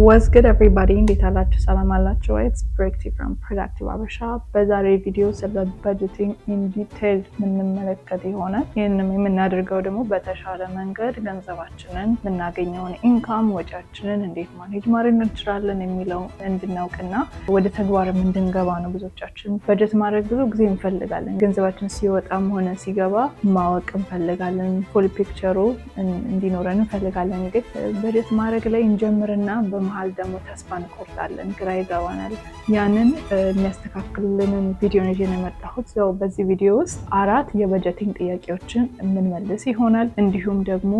What's good everybody? እንዴት አላችሁ? ሰላም አላችሁ? It's Breakty from Productive Abasha. በዛሬ ቪዲዮ ስለ በጀቲንግ ኢን ዲቴል የምንመለከት ይሆናል። ይህንም የምናደርገው ደግሞ በተሻለ መንገድ ገንዘባችንን የምናገኘውን ኢንካም ወጪያችንን እንዴት ማኔጅ ማድረግ እንችላለን የሚለው እንድናውቅና ወደ ተግባርም እንድንገባ ነው። ብዙዎቻችን በጀት ማድረግ ብዙ ጊዜ እንፈልጋለን። ገንዘባችን ሲወጣም ሆነ ሲገባ ማወቅ እንፈልጋለን። ፉል ፒክቸሩ እንዲኖረን እንፈልጋለን። ግን በጀት ማድረግ ላይ እንጀምርና በመሃል ደግሞ ተስፋ እንቆርጣለን፣ ግራ ይገባናል። ያንን የሚያስተካክልልን ቪዲዮ ነው የመጣሁት። በዚህ ቪዲዮ ውስጥ 4 የበጀቲንግ ጥያቄዎችን የምንመልስ ይሆናል። እንዲሁም ደግሞ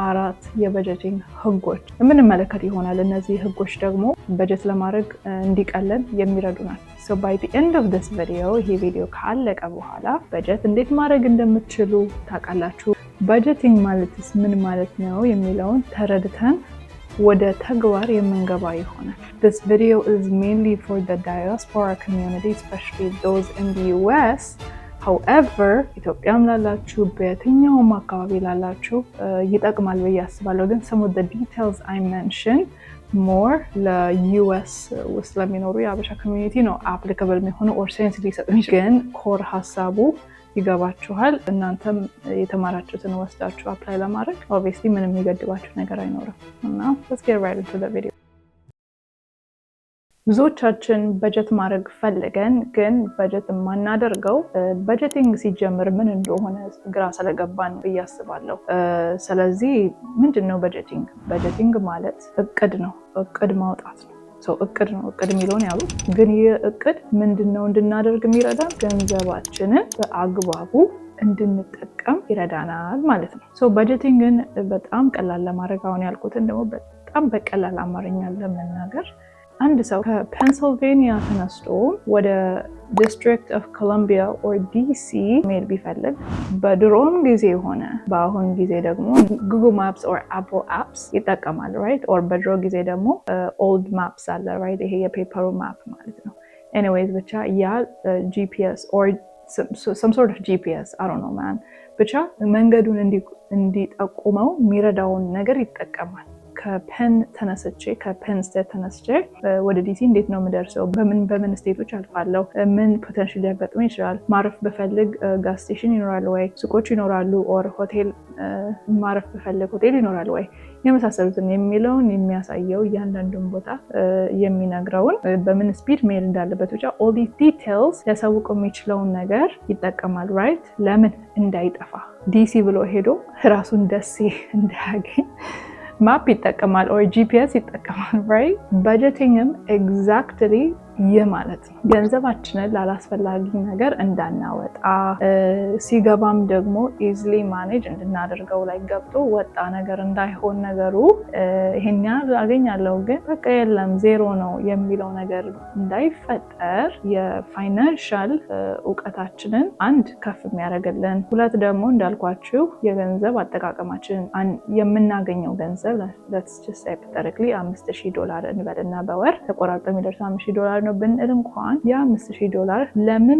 4 የበጀቲንግ ህጎች የምንመለከት ይሆናል። እነዚህ ህጎች ደግሞ በጀት ለማድረግ እንዲቀለን የሚረዱናል። by the end of this video ይሄ ቪዲዮ ካለቀ በኋላ በጀት እንዴት ማድረግ እንደምትችሉ ታውቃላችሁ። በጀቲንግ ማለትስ ምን ማለት ነው የሚለውን ተረድተን ወደ ተግባር የምንገባ ይሆናል። This video is mainly for the diaspora community, especially those in the US. However, ኢትዮጵያም ላላችሁ በየትኛውም አካባቢ ላላችሁ ይጠቅማል ብዬ አስባለሁ። ግን some of the details I mentioned more ለዩኤስ ውስጥ ለሚኖሩ የአበሻ ኮሚኒቲ ነው applicable የሚሆኑ or sense ሊሰጡኝ ግን ኮር ሀሳቡ ይገባችኋል። እናንተም የተማራችሁትን ወስዳችሁ አፕላይ ለማድረግ obviously ምንም የሚገድባችሁ ነገር አይኖርም እና let's get right into the video። ብዙዎቻችን በጀት ማድረግ ፈልገን ግን በጀት የማናደርገው በጀቲንግ ሲጀምር ምን እንደሆነ ግራ ስለገባን ብዬ አስባለሁ። ስለዚህ ምንድነው በጀቲንግ? በጀቲንግ ማለት እቅድ ነው። እቅድ ማውጣት ነው። እቅድ ነው። እቅድ የሚለውን ያሉ ግን ይህ እቅድ ምንድነው እንድናደርግ የሚረዳን? ገንዘባችንን በአግባቡ እንድንጠቀም ይረዳናል ማለት ነው። በጀቲንግን በጣም ቀላል ለማድረግ አሁን ያልኩትን ደግሞ በጣም በቀላል አማርኛ ለመናገር አንድ ሰው ከፔንሲልቬኒያ ተነስቶ ወደ ዲስትሪክት ኦፍ ኮሎምቢያ ኦር ዲሲ መሄድ ቢፈልግ በድሮም ጊዜ ሆነ በአሁን ጊዜ ደግሞ ጉግል ማፕስ ኦር አፕል አፕስ ይጠቀማል ራይት። ኦር በድሮ ጊዜ ደግሞ ኦልድ ማፕስ አለ ራይት። ይሄ የፔፐሩ ማፕ ማለት ነው። ኤኒዌይዝ ብቻ ያ ጂፒኤስ ኦር some sort of GPS I don't know man ብቻ መንገዱን እንዲጠቁመው የሚረዳውን ነገር ይጠቀማል። ከፔን ስቴት ተነስቼ ወደ ዲሲ እንዴት ነው የምደርሰው? በምን ስቴቶች አልፋለሁ? ምን ፖቴንሻል ሊያጋጥመኝ ይችላል? ማረፍ በፈልግ ጋስ ስቴሽን ይኖራል ወይ? ሱቆች ይኖራሉ? ኦር ሆቴል ማረፍ በፈልግ ሆቴል ይኖራል ወይ? የመሳሰሉትን የሚለውን የሚያሳየው እያንዳንዱን ቦታ የሚነግረውን በምን ስፒድ መሄድ እንዳለበት ብቻ all these details ሊያሳውቀው የሚችለውን ነገር ይጠቀማል ራይት። ለምን እንዳይጠፋ ዲሲ ብሎ ሄዶ ራሱን ደሴ እንዳያገኝ ማፕ ይጠቀማል ኦር ጂፒኤስ ይጠቀማል ራይት። በጀቲንግም ኤግዛክትሊ ይህ ማለት ነው። ገንዘባችንን ላላስፈላጊ ነገር እንዳናወጣ ሲገባም ደግሞ ኢዝሊ ማኔጅ እንድናደርገው ላይ ገብቶ ወጣ ነገር እንዳይሆን ነገሩ ይሄን ያህል አገኛለሁ ግን በቃ የለም ዜሮ ነው የሚለው ነገር እንዳይፈጠር የፋይናንሻል እውቀታችንን አንድ ከፍ የሚያደርግልን፣ ሁለት ደግሞ እንዳልኳችሁ የገንዘብ አጠቃቀማችን የምናገኘው ገንዘብ let's just say hypothetically $5,000 እንበልና በወር ተቆራርጦ የሚደርስ $5,000 ነው ብንል እንኳን ያ $5,000 ለምን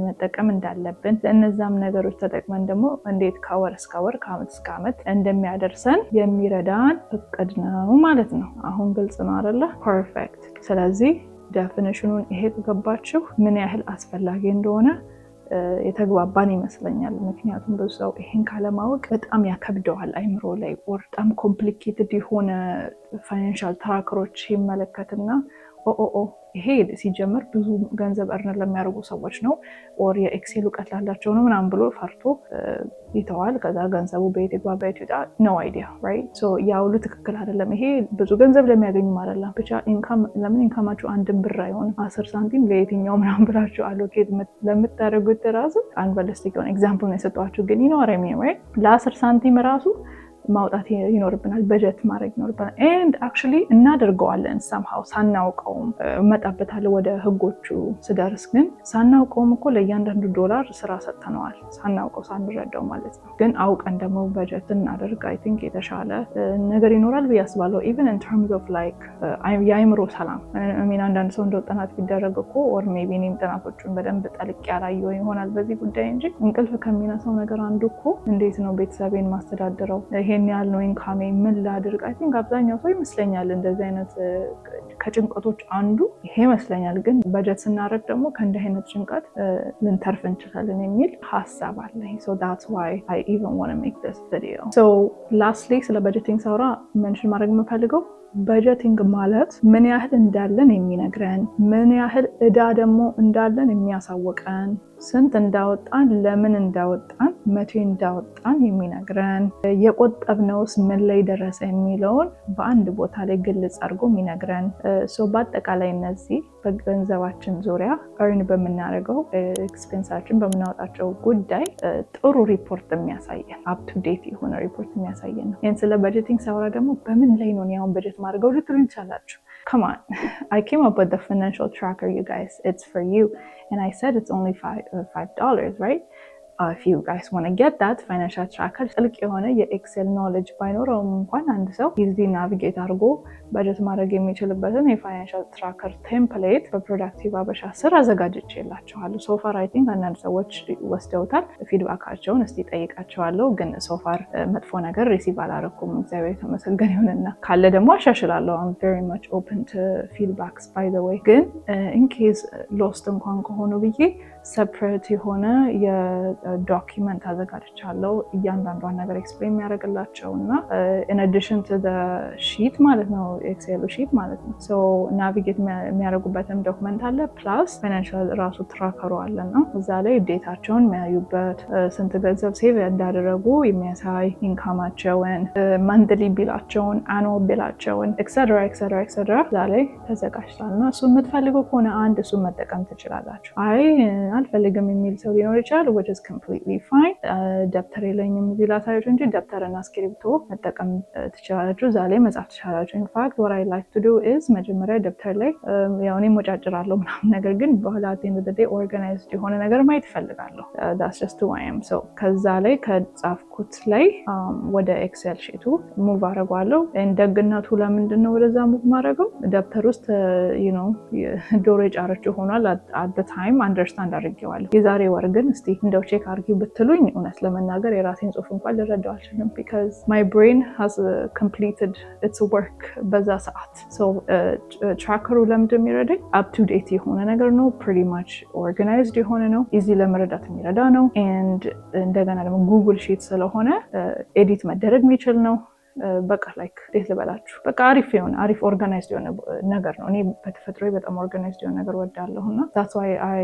መጠቀም እንዳለብን ለእነዛም ነገሮች ተጠቅመን ደግሞ እንዴት ከወር እስከ ወር ከዓመት እስከ ዓመት እንደሚያደርሰን የሚረዳን እቅድ ነው ማለት ነው። አሁን ግልጽ ነው አይደለ? ፐርፌክት። ስለዚህ ዴፊኒሽኑን ይሄ ከገባችሁ ምን ያህል አስፈላጊ እንደሆነ የተግባባን ይመስለኛል። ምክንያቱም ብዙ ሰው ይሄን ካለማወቅ በጣም ያከብደዋል አይምሮ ላይ በጣም ኮምፕሊኬትድ የሆነ ፋይናንሻል ትራከሮች ይመለከትና ይሄ ሲጀመር ብዙ ገንዘብ እርን ለሚያደርጉ ሰዎች ነው ኦር የኤክሴል እውቀት ላላቸው ነው ምናምን ብሎ ፈርቶ ይተዋል። ከዛ ገንዘቡ በየት ይግባ በየት ይውጣ ኖ አይዲያ ራይት። ያው ትክክል አይደለም። ይሄ ብዙ ገንዘብ ለሚያገኙ አይደለም ብቻ ለምን ኢንካማችሁ አንድም ብር አይሆንም 10 ሳንቲም ለየትኛው ምናምን ብላችሁ አሎኬት ለምታደርጉት ራሱ አንበለስቲክ የሆነ ኤግዛምፕል ነው የሰጧችሁ። ግን ይኖር ራይት ለ10 ሳንቲም ራሱ ማውጣት ይኖርብናል፣ በጀት ማድረግ ይኖርብናል። ኤንድ አክቹዋሊ እናደርገዋለን ሳምሃው ሳናውቀውም። እመጣበታለሁ ወደ ህጎቹ ስደርስ። ግን ሳናውቀውም እኮ ለእያንዳንዱ ዶላር ስራ ሰጥተነዋል፣ ሳናውቀው ሳንረዳው ማለት ነው። ግን አውቀን ደግሞ በጀት እናደርግ አይ ቲንክ የተሻለ ነገር ይኖራል ብዬ አስባለሁ። ኢቨን ኢን ተርምስ ኦፍ ላይክ የአይምሮ ሰላም ሚን አንዳንድ ሰው እንደው ጥናት ቢደረግ እኮ ኦር ሜይ ቢ እኔም ጥናቶቹን በደንብ ጠልቅ ያላየው ይሆናል በዚህ ጉዳይ እንጂ እንቅልፍ ከሚነሳው ነገር አንዱ እኮ እንዴት ነው ቤተሰቤን ማስተዳደረው፣ ይሄን ያህል ነው ኢንካሜ ምን ላድርግ? አይ ቲንክ አብዛኛው ሰው ይመስለኛል እንደዚህ አይነት ከጭንቀቶች አንዱ ይሄ ይመስለኛል። ግን በጀት ስናደርግ ደግሞ ከእንዲህ አይነት ጭንቀት ልንተርፍ እንችላለን የሚል ሀሳብ አለኝ። so that's why I even want to make this video. so lastly ስለ በጀቲንግ ሳውራ ሜንሽን ማድረግ የምፈልገው በጀቲንግ ማለት ምን ያህል እንዳለን የሚነግረን፣ ምን ያህል እዳ ደግሞ እንዳለን የሚያሳውቀን፣ ስንት እንዳወጣን፣ ለምን እንዳወጣን፣ መቼ እንዳወጣን የሚነግረን፣ የቆጠብነውስ ምን ላይ ደረሰ የሚለውን በአንድ ቦታ ላይ ግልጽ አድርጎ የሚነግረን። በአጠቃላይ እነዚህ በገንዘባችን ዙሪያ እርን በምናደርገው ኤክስፔንሳችን በምናወጣቸው ጉዳይ ጥሩ ሪፖርት የሚያሳየን አፕ ቱ ዴት የሆነ ሪፖርት የሚያሳየን ነው። ይህን ስለ በጀቲንግ ሳወራ ደግሞ በምን ላይ ነው ያውን በጀት ማድረገው ልትሉኝ ትችላላችሁ። Come on, I came up with the financial tracker, you guys. It's for you. And I said it's only $5, right? If you guys want to get that financial tracker, ጥልቅ የሆነ የኤክሴል ኖሌጅ ባይኖረውም እንኳን አንድ ሰው ኢዚ ናቪጌት አድርጎ በጀት ማድረግ የሚችልበትን የፋይናንሻል ትራከር ቴምፕሌት በፕሮዳክቲቭ አበሻ ስር አዘጋጅቼላችኋለሁ። ሶፋር አይ ቲንክ አንዳንድ ሰዎች ወስደውታል። ፊድባካቸውን እስቲ ጠይቃቸዋለሁ። ግን ሶፋር መጥፎ ነገር ሪሲቭ አላረኩም፣ እግዚአብሔር የተመሰገነ ይሁንና። ካለ ደግሞ አሻሽላለሁ። I'm very much open to feedbacks by the way። ግን ኢንኬዝ ሎስት እንኳን ከሆኑ ብዬ ሰፕሬት የሆነ የዶኪመንት አዘጋጅቻለሁ እያንዳንዷን ነገር ኤክስፕሌን የሚያደርግላቸው እና in addition to the sheet ማለት ነው ኤክሴል ሺት ማለት ነው። ሶ ናቪጌት የሚያደርጉበትም ዶክመንት አለ፣ ፕላስ ፋይናንሻል ራሱ ትራከሩ አለና እዛ ላይ ዴታቸውን የሚያዩበት፣ ስንት ገንዘብ ሴቭ እንዳደረጉ የሚያሳይ፣ ኢንካማቸውን፣ መንትሊ ቢላቸውን፣ አኑዋል ቢላቸውን ኤክሰትራ ኤክሰትራ ኤክሰትራ እዛ ላይ ተዘጋጅቷል። እና እሱ የምትፈልገው ከሆነ አንድ እሱ መጠቀም ትችላላችሁ። አይ አልፈልግም የሚል ሰው ሊኖር ይችላል which is completely fine። ደብተር የለኝም እዚህ ላሳያችሁ እንጂ ደብተርና እስክሪብቶ መጠቀም ትችላላችሁ፣ እዛ ላይ መጻፍ ትችላላችሁ። ኢንፋክት what I like to do is መጀመሪያ ደብተር ላይ ያው እኔ ሞጫጭራለሁ ምናምን፣ ነገር ግን በኋላ at the end of the day organized የሆነ ነገር ማየት እፈልጋለሁ። that's just who I am። so ከዛ ላይ ከጻፍኩት ላይ ወደ ኤክሴል ሺቱ ሙቭ አደርገዋለሁ። ደግነቱ ለምንድን ነው ወደዛ ሙቭ ማድረገው? ደብተር ውስጥ ዶሮ የጫረችው ሆኗል at the time አንደርስታንድ አድርጌዋለሁ። የዛሬ ወር ግን እስቲ እንደው ቼክ አድርጊው ብትሉኝ እውነት ለመናገር የራሴን ጽሁፍ እንኳን ልረዳው አልችልም። because my brain has completed its work በዛ ሰዓት። ትራከሩ ለምንድን የሚረዳኝ አፕ ቱ ዴት የሆነ ነገር ነው፣ pretty much organized የሆነ ነው፣ ኢዚ ለመረዳት የሚረዳ ነው። and እንደገና ደግሞ ጉግል ሺት ስለሆነ ኤዲት መደረግ የሚችል ነው። በቃ ላይክ እንዴት ልበላችሁ፣ በቃ አሪፍ ኦርጋናይዝድ የሆነ ነገር ነው። እኔ በተፈጥሮ በጣም ኦርጋናይዝድ የሆነ ነገር ወዳለሁ እና that's why I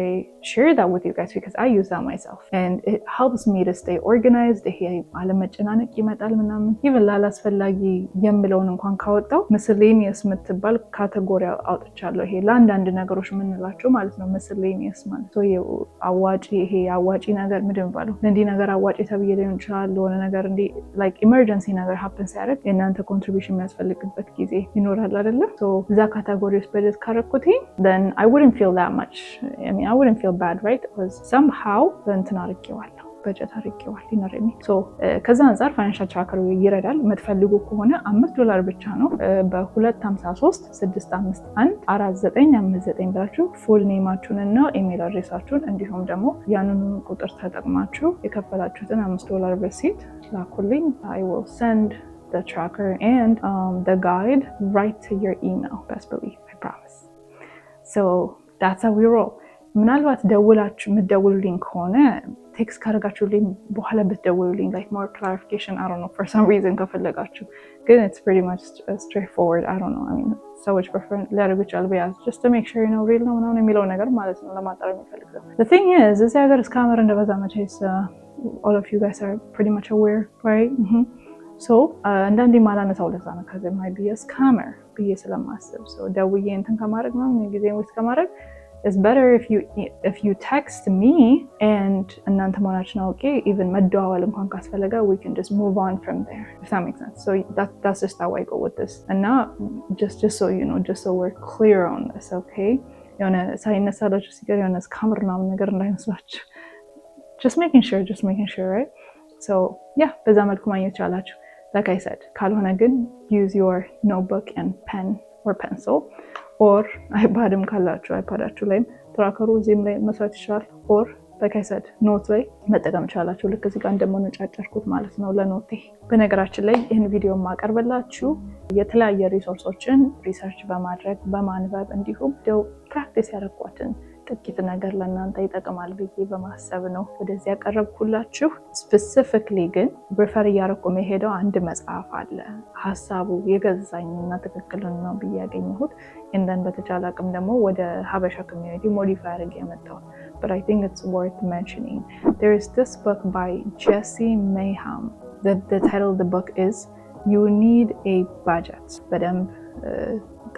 share that with you guys because I use that myself and it helps me to stay organized። ይሄ አለመጨናነቅ ይመጣል ምናምን። ኢቭን ላላስፈላጊ የምለውን እንኳን ካወጣው miscellaneous የምትባል ካቴጎሪ አውጥቻለሁ። ይሄ ለአንዳንድ ነገሮች የምንላቸው ማለት ነው miscellaneous ማለት ነው። አዋጪ፣ ይሄ አዋጪ ነገር ምንድን ነው የሚባለው? እንዲህ ነገር አዋጪ ተብዬ ሊሆን ይችላል። ለሆነ ነገር እንዲህ like emergency ነገር happens ሲያደርግ የእናንተ ኮንትሪቢሽን የሚያስፈልግበት ጊዜ ይኖራል አይደለ? እዛ ካቴጎሪ ውስጥ በጀት ካረኩት then I wouldn't feel that much. I mean I wouldn't feel bad, right? because somehow እንትን አድርጌዋለሁ፣ በጀት አድርጌዋል ይኖረኝ። ከዛ አንጻር ፋይናንሻል ትራከሩ ይረዳል። የምትፈልጉ ከሆነ $5 ብቻ ነው። በ253 651 4959 ብላችሁ ፉል ኔማችሁን እና ኢሜል አድሬሳችሁን እንዲሁም ደግሞ ያንኑ ቁጥር ተጠቅማችሁ የከፈላችሁትን $5 ሪሲት ላኩልኝ። I will send the tracker and the guide right to your email. Best believe, I promise. So that's how we roll. ምናልባት ደውላችሁ የምትደውሉልኝ ከሆነ ቴክስት ካደረጋችሁልኝ በኋላ ብትደውሉልኝ like more clarification, I don't know, for some reason ከፈለጋችሁ ግን it's pretty much straightforward. I don't know, I mean ሰዎች prefer ሊያደርጉ ይችላል ቢያዝ just to make sure you know real ነው ምናምን የሚለው ነገር ማለት ነው ለማጣር የሚፈልገው። The thing is እዚህ ሀገር ስካመር እንደበዛ መቼስ all of you guys are pretty much aware, right? አንዳንዴ ማላነሳው ለዛ ነው ከዚህ might be a scammer ብዬ ስለማስብ ደውዬ እንትን ከማድረግ ነው ጊዜ ዌስት ከማድረግ it's better if you text me and እናንተ መሆናችሁን አውቄ even መደዋወል እንኳን ካስፈለገ we can just move on from there, if that makes sense. So that's just how I go with this. And now just so you know, just so we're clear on this, okay? የሆነ ሳይነሳላችሁ ሲቀር የሆነ ስካመር ምናምን ነገር እንዳይመስላችሁ just making sure, right? So yeah, በዛ መልኩ ማግኘት ይቻላችሁ። Like I said, ካልሆነ ግን use your notebook and pen or pencil or iPadም ካላችሁ iPadaችሁ ላይም ትራከሩ እዚህም ላይ መስራት ይችላል or በከሰድ ኖት ላይ መጠቀም ቻላችሁ። ልክ እዚህ ጋር እንደምንጫጨርኩት ማለት ነው ለኖቴ። በነገራችን ላይ ይህን ቪዲዮ ማቀርብላችሁ የተለያየ ሪሶርሶችን ሪሰርች በማድረግ በማንበብ እንዲሁም ደው ፕራክቲስ ያደረኳትን ጥቂት ነገር ለእናንተ ይጠቅማል ብዬ በማሰብ ነው ወደዚህ ያቀረብኩላችሁ። ስፔሲፊክሊ ግን ፕሪፈር እያደረኩ የሄደው አንድ መጽሐፍ አለ ሀሳቡ የገዛኝና ትክክል ነው ብዬ ያገኘሁት እንደን በተቻለ አቅም ደግሞ ወደ ሀበሻ ኮሚዩኒቲ ሞዲፋይ አድርጌ ያመጣው but I think it's worth mentioning. There is this book by Jesse Mayhem. The title of the book is You Need a Budget. በደንብ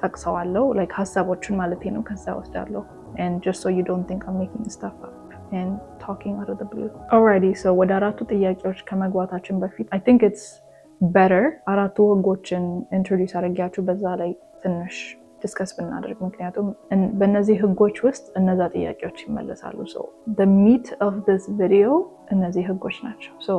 ጠቅሰዋለሁ like ሀሳቦቹን ማለት ነው ከዛ ወስዳለሁ and just so you don't think I'm making stuff up and talking out of the blue. Alrighty, so ወደ አራቱ ጥያቄዎች ከመግባታችን በፊት I think it's better አራቱ ህጎችን introduce አድርጊያችሁ በዛ ላይ ትንሽ ዲስከስ ብናደርግ ምክንያቱም በእነዚህ ህጎች ውስጥ እነዛ ጥያቄዎች ይመለሳሉ። so the meat of this video እነዚህ ህጎች ናቸው። so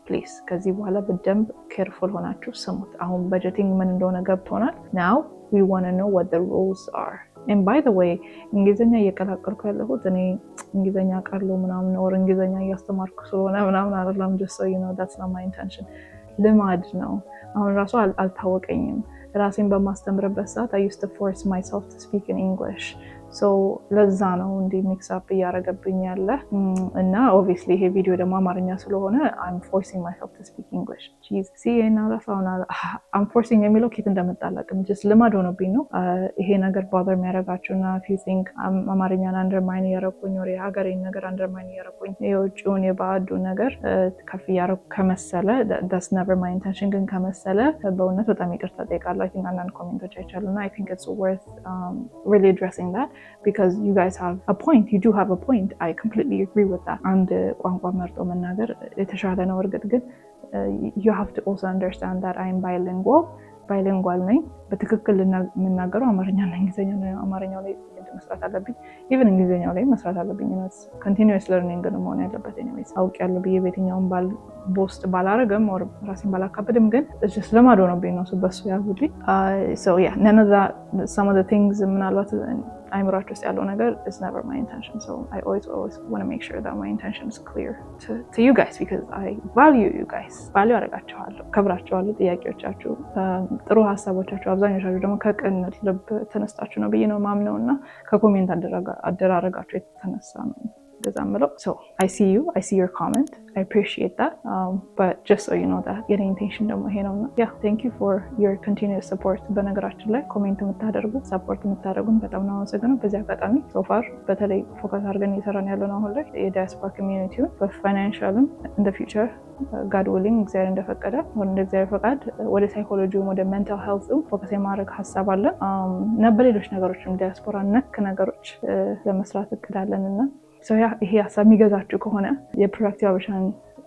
please ከዚህ በኋላ በደንብ ኬርፉል ሆናችሁ ስሙት። አሁን በጀቲንግ ምን እንደሆነ ገብቶናል። now we want to know what the rules are. and by the way እንግሊዘኛ እየቀላቀልኩ ያለሁት እኔ እንግሊዘኛ ቃለው ምናምን or እንግሊዘኛ እያስተማርኩ ስለሆነ ምናምን አይደለም። just so you know that's not my intention. ልማድ ነው። አሁን ራሱ አልታወቀኝም። ራሴን በማስተምርበት ሰዓት I used to force myself to speak in English. so ለዛ ነው እንዲህ ሚክስ አፕ እያደረገብኝ ያለ እና obviously ይሄ ቪዲዮ ደግሞ አማርኛ ስለሆነ I'm forcing myself to speak English. Jesus I'm forcing የሚለው ከየት እንደመጣላቅም just ልማድ ሆኖብኝ ነው። ይሄ ነገር bother የሚያደርጋችሁና if you think አማርኛን undermine እያደረኩኝ ወይ ሀገሬን ነገር undermine እያደረኩኝ የውጭውን የባዕዱ ነገር ከፍ እያደረኩ ከመሰለ that's never my intention። ግን ከመሰለ በእውነት በጣም ይቅርታ ጠይቃለሁ። I think አንዳንድ ኮሜንቶች አይቻሉና I think it's worth really addressing that because you guys have a point. You do have a point. I completely agree with that. And ቋንቋ መርጦ መናገር የተሻለ ነው። እርግጥ ግን you have to also understand that I am bilingual ነኝ። በትክክል የምናገረው አማርኛና እንግሊዘኛ ነው። አማርኛው ላይ መስራት አለብኝ even እንግሊዘኛው ላይ መስራት አለብኝ። continuous learning ግን መሆን ያለበት anyways አውቃለሁ ብዬ በየትኛውም ቦስት ባላረገም or ራሴን ባላካብድም ግን it's just ልማድ ሆኖብኝ ነው በሱ ያዙልኝ። so yeah none of that some of the things ምናልባት አይምራችሁ ውስጥ ያለው ነገር is never my intention. so I always want to make sure that my intention is clear to you guys because I value you guys. value አደርጋችኋለሁ፣ ከብራችኋለሁ። ጥያቄዎቻችሁ ጥሩ ሀሳቦቻችሁ አብዛኞቻችሁ ደግሞ ከቅን ልብ ተነስታችሁ ነው ብዬ ነው ማምነው እና ከኮሜንት አደራረጋችሁ የተነሳ ነው እንደዛምለው። so I see your comment. I appreciate that. But just so you know that your intention ደግሞ ይሄ ነውና yeah thank you for your continuous support. በነገራችን ላይ ኮሜንት የምታደርጉ ሰፖርት የምታደርጉን በጣም ነው አመሰግናለሁ። በዚህ አጋጣሚ so far በተለይ ፎከስ አድርገን እየሰራን ያለነው አሁን ላይ የዲያስፖራ ኮሚዩኒቲውን በፋይናንሻልም in the future God willing እግዚአብሔር እንደፈቀደ ወደ እግዚአብሔር ፈቃድ ወደ ሳይኮሎጂውም ወደ ሜንታል ሄልዝም ፎከስ የማድረግ ሀሳብ አለን እና በሌሎች ነገሮችም ዲያስፖራ ነክ ነገሮች ለመስራት እቅዳለንና so ይሄ ሀሳብ የሚገዛችሁ ከሆነ የፕሮዳክቲቭ ሀበሻን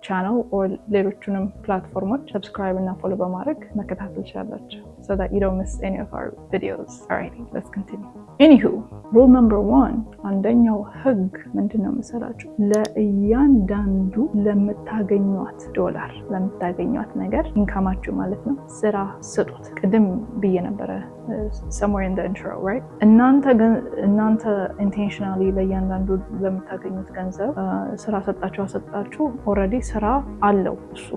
ቻናል or ሌሎቹንም ፕላትፎርሞች ሰብስክራይብ እና ፎሎ በማድረግ መከታተል ትችላላችሁ so that you don't miss any of our videos. Alright, let's continue. Anywho, rule number 1 አንደኛው ህግ ምንድነው መሰላችሁ? ለእያንዳንዱ ለምታገኙት ዶላር ለምታገኙት ነገር ኢንካማችሁ ማለት ነው ስራ ስጡት። ቅድም ብዬ ነበረ somewhere in the intro, right? እናንተ intentionally ለእያንዳንዱ ለምታገኙት ገንዘብ ስራ ሰጣችሁ already ስራ አለው እሱ።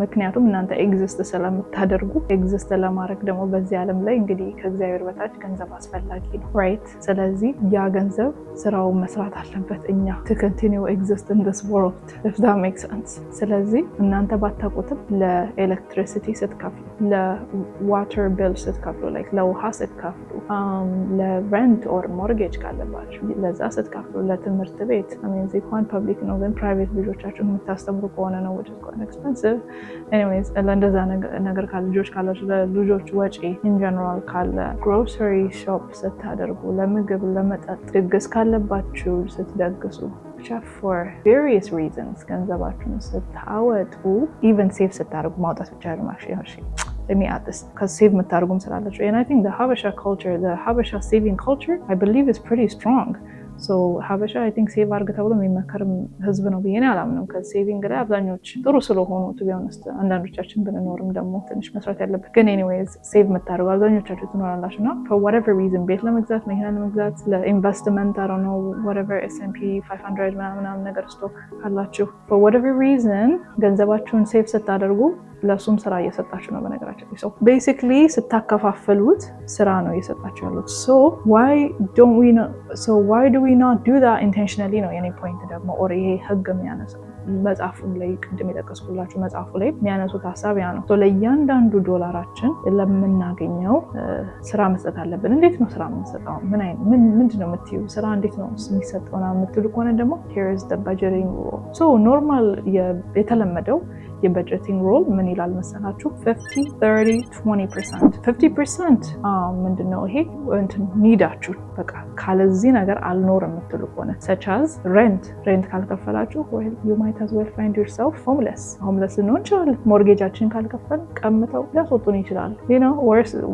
ምክንያቱም እናንተ ኤግዚስት ስለምታደርጉ ኤግዚስት ለማድረግ ደግሞ በዚህ ዓለም ላይ እንግዲህ ከእግዚአብሔር በታች ገንዘብ አስፈላጊ ነው፣ right? ስለዚህ ያ ገንዘብ ስራው መስራት አለበት እኛ to continue exist in this world, if that makes sense. ስለዚህ እናንተ ባታውቁትም ለኤሌክትሪሲቲ ስትከፍሉ፣ ለዋተር ቢል ስትከፍሉ፣ like ለውሃ ስትከፍሉ፣ ለሬንት ኦር ሞርጌጅ ካለባችሁ ለዛ ስትከፍሉ፣ ለትምህርት ቤት እዚህ እንኳን ፐብሊክ ነው ግን ፕራይቬት ልጆቻችሁን የምታስተምሩ ከሆነ ነው which is quite expensive. anyways ለእንደዛ ነገር ካለ ልጆች ካላችሁ ለልጆች ወጪ in general ካለ grocery shop ስታደርጉ፣ ለምግብ ለመጠጥ ድግስ ካለባችሁ ስትደግሱ for various reasons ገንዘባችሁን ስታወጡ even save ስታደርጉ ማውጣት ብቻ አይደለም actually let me add this because save የምታደርጉም ስላላችሁ and I think the Habesha culture, the Habesha saving culture I believe is pretty strong. ሶ ሀበሻ አይ ቲንክ ሴቭ አድርግ ተብሎ የሚመከርም ህዝብ ነው ብዬ አላምንም። ከሴቪንግ ላይ አብዛኞች ጥሩ ስለሆኑ ቱ ቢ ኦነስት አንዳንዶቻችን ብንኖርም ደግሞ ትንሽ መስራት ያለበት ግን ኤኒዌይዝ ሴቭ የምታደርጉ አብዛኞቻችሁ ትኖራላችሁ እና for whatever reason ቤት ለመግዛት መኪና ለመግዛት ለኢንቨስትመንት አይ ዶንት ኖ whatever S&P 500 ምናምን ነገር ስቶክ ካላችሁ for whatever reason ገንዘባችሁን ሴቭ ስታደርጉ ለሱም ስራ እየሰጣችሁ ነው። በነገራችን ላይ ቤሲክሊ ስታከፋፍሉት ስራ ነው እየሰጣችሁ ያሉት። why do we not do that intentionally ነው የኔ ፖይንት ደግሞ ኦር ይሄ ህግ የሚያነሳው መጽሐፉም ላይ ቅድም የጠቀስኩላችሁ መጽሐፉ ላይ የሚያነሱት ሀሳብ ያ ነው። ለእያንዳንዱ ዶላራችን ለምናገኘው ስራ መስጠት አለብን። እንዴት ነው ስራ የምንሰጠው? ምንድን ነው የምትዩ? ስራ እንዴት ነው የሚሰጠው ና የምትሉ ከሆነ ደግሞ here is the budgeting rule. ኖርማል የተለመደው የበጀቲንግ ሮል ምን ይላል መሰላችሁ? 50-30-20%. 50% ምንድነው ይሄ? ኒዳችሁ በቃ ካለዚህ ነገር አልኖር የምትሉ ከሆነ such as rent ካልከፈላችሁ you might as well find yourself homeless ልንሆን እንችላለን። ሞርጌጃችን ካልከፈል ቀምተው ሊያስወጡን ይችላል።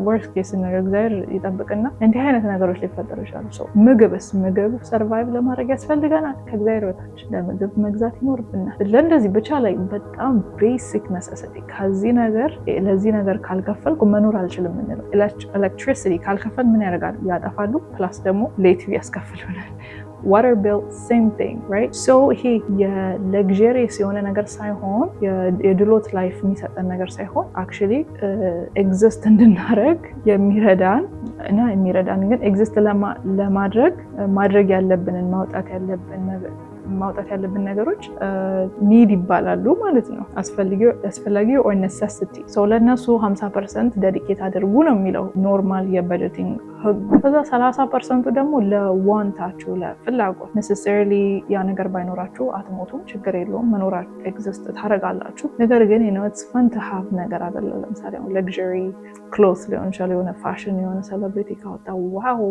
worst case scenario እግዚአብሔር ይጠብቅና እንዲህ አይነት ነገሮች ሊፈጠሩ ይችላሉ። ምግብ ሰርቫይቭ ለማድረግ ያስፈልገናል። ከእግዚአብሔር በታች ለምግብ መግዛት ይኖርብናል። ለእንደዚህ ብቻ ላይ በጣም ቤሲክ ነሰሲቲ ለዚህ ነገር ካልከፈልኩ መኖር አልችልም የምንለው ኤሌክትሪሲቲ ካልከፈል ምን ያደርጋሉ? ያጠፋሉ። ፕላስ ደግሞ ሌት ያስከፍሉናል። water bill same thing, right? ይሄ የለግዠሪየስ የሆነ ነገር ሳይሆን የድሎት ላይፍ የሚሰጠን ነገር ሳይሆን actually ኤግዚስት እንድናደርግ የሚረዳን ግን ኤግዚስት ለማድረግ ያለብንን ማውጣት ያለብን ነገሮች ኒድ ይባላሉ ማለት ነው። አስፈላጊ or necessity. ለእነሱ 50% ዴዲኬት አድርጉ ነው የሚለው ኖርማል የበጀቲንግ ህግ። ከዛ 30% ደግሞ ለዋንታችሁ ለፍላጎት necessarily ያ ነገር ባይኖራችሁ አትሞቱም፣ ችግር የለውም፣ መኖራችሁ ኤግዚስት ታደርጋላችሁ። ነገር ግን it's fun to have ነገር አይደለም። ለምሳሌ luxury clothes ሊሆን ይችላል፣ የሆነ ፋሽን የሆነ ሴሌብሪቲ ካወጣ ዋው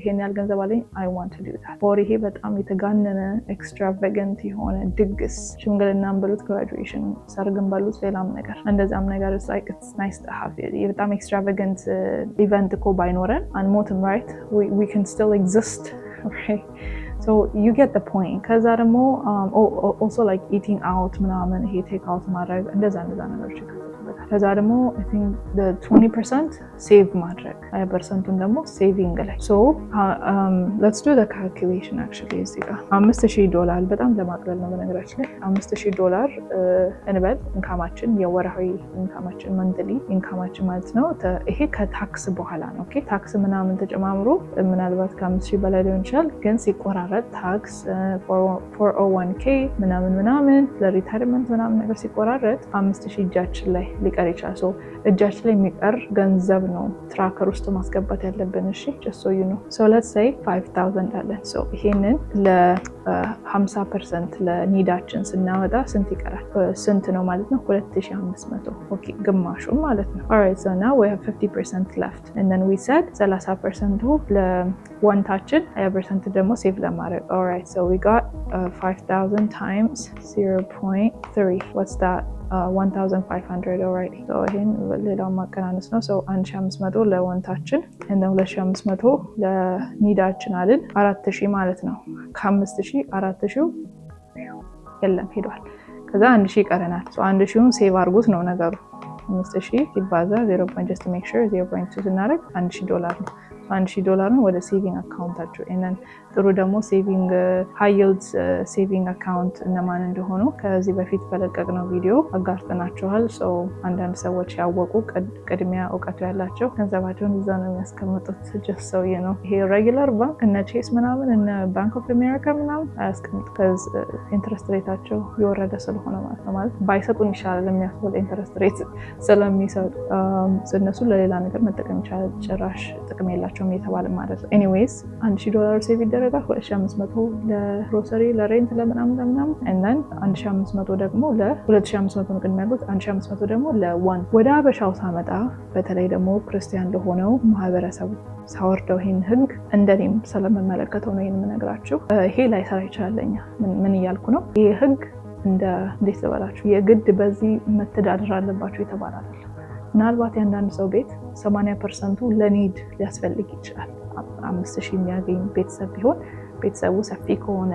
ይሄን ያህል ገንዘብ አለኝ I want to do that። ይሄ በጣም የተጋነነ ኤክስትራቫገንት የሆነ ድግስ ሽምግልናም በሉት ግራጁዌሽን ሰርግም በሉት ሌላም ነገር እንደዛም ነገር it's nice to have በጣም ኤክስትራቫገንት ኢቨንት እኮ ባይኖረን አንሞትም right we can still exist right so you get the point። ከዛ ደግሞ also like eating out ምናምን ይሄ ቴክ አውት ማድረግ እንደዛ ነገሮች ከዛ ደግሞ I think the 20% ሴቭ ማድረግ 20%ን ደግሞ ሴቪንግ ላይ let's do the calculation actually እዚህ ጋር $5,000 በጣም ለማቅለል ነው በነገራችን ላይ $5,000 እንበል ኢንካማችን የወርሃዊ ኢንካማችን መንትሊ ኢንካማችን ማለት ነው። ይሄ ከታክስ በኋላ ነው። ኦኬ ታክስ ምናምን ተጨማምሮ ምናልባት ከ5,000 በላይ ሊሆን ይችላል። ግን ሲቆራረጥ ታክስ 401k ምናምን ለሪታይርመንት ምናምን ነገር ሲቆራረጥ 5,000 እጃችን ላይ ሊቀር ይችላል። እጃችን ላይ የሚቀር ገንዘብ ነው ትራከር ውስጥ ማስገባት ያለብን። እሺ just so you know let's say 5,000 አለን። ይሄንን ለ50% ለኒዳችን ስናወጣ ስንት ይቀራል? ስንት ነው ማለት ነው? 2,500 ኦኬ ግማሹ ማለት ነው። alright so now we have 50% left and then we said 30% ለዋንታችን 20% ደግሞ ሴቭ ለማድረግ alright so we got 5,000 times 0.3 what's that? 1,500 already ይሄን ሌላው ማቀናነስ ነው። 1,500 ለዋንታችን እና 2,500 ለኒዳችን አይደል? 4,000 ማለት ነው። ከ5,000 4,000 የለም ሄዷል። ከዛ 1,000 ይቀረናል። 1,000ን ሴቭ አድርጉት ነው ነገሩ። 5,000 ሲባዛ 0. just to make sure 0.2 ስናደርግ $1,000 ነው። $1,000 ወደ ሴቪንግ አካውንታችሁ እና ጥሩ ደግሞ ሴቪንግ ሃይ ይልድ ሴቪንግ አካውንት እነማን እንደሆኑ ከዚህ በፊት በለቀቅነው ቪዲዮ አጋርተናችኋል። አንዳንድ ሰዎች ያወቁ ቅድሚያ እውቀቱ ያላቸው ገንዘባቸውን እዛ ነው የሚያስቀምጡት። just so you know ይሄ ሬጉላር ባንክ እነ ቼስ ምናምን እነ ባንክ ኦፍ አሜሪካ ምናምን አያስቀምጡ ኢንትረስት ሬታቸው የወረደ ስለሆነ ማለት ባይሰጡን ይሻላል የሚያስብል ኢንትረስት ሬት ስለሚሰጡ እነሱ ለሌላ ነገር መጠቀም ይቻላል። ጭራሽ ጥቅም የላቸውም እየተባለ ማለት ነው። ኤኒዌይስ $1,000 ሴቭ ይደረጋል። 2,500 ለግሮሰሪ ለሬንት ለምናምን and then 1,500 ደግሞ ለ2,500 ነው ቅድሚያ ያሉት 1,500 ደግሞ ለዋን ወደ አበሻው ሳመጣ በተለይ ደግሞ ክርስቲያን ለሆነው ማህበረሰቡ ሳወርደው ይሄን ህግ እንደኔም ስለምመለከተው ነው ይሄን የምነግራችሁ። ይሄ ላይ ሰራ ይችላልኛ ምን እያልኩ ነው? ይሄ ህግ እንዴት ልበላችሁ የግድ በዚህ መተዳደር አለባችሁ የተባለ አይደለም። ምናልባት የአንዳንድ ሰው ቤት 80% ለኒድ ሊያስፈልግ ይችላል። 5,000 የሚያገኝ ቤተሰብ ቢሆን ቤተሰቡ ሰፊ ከሆነ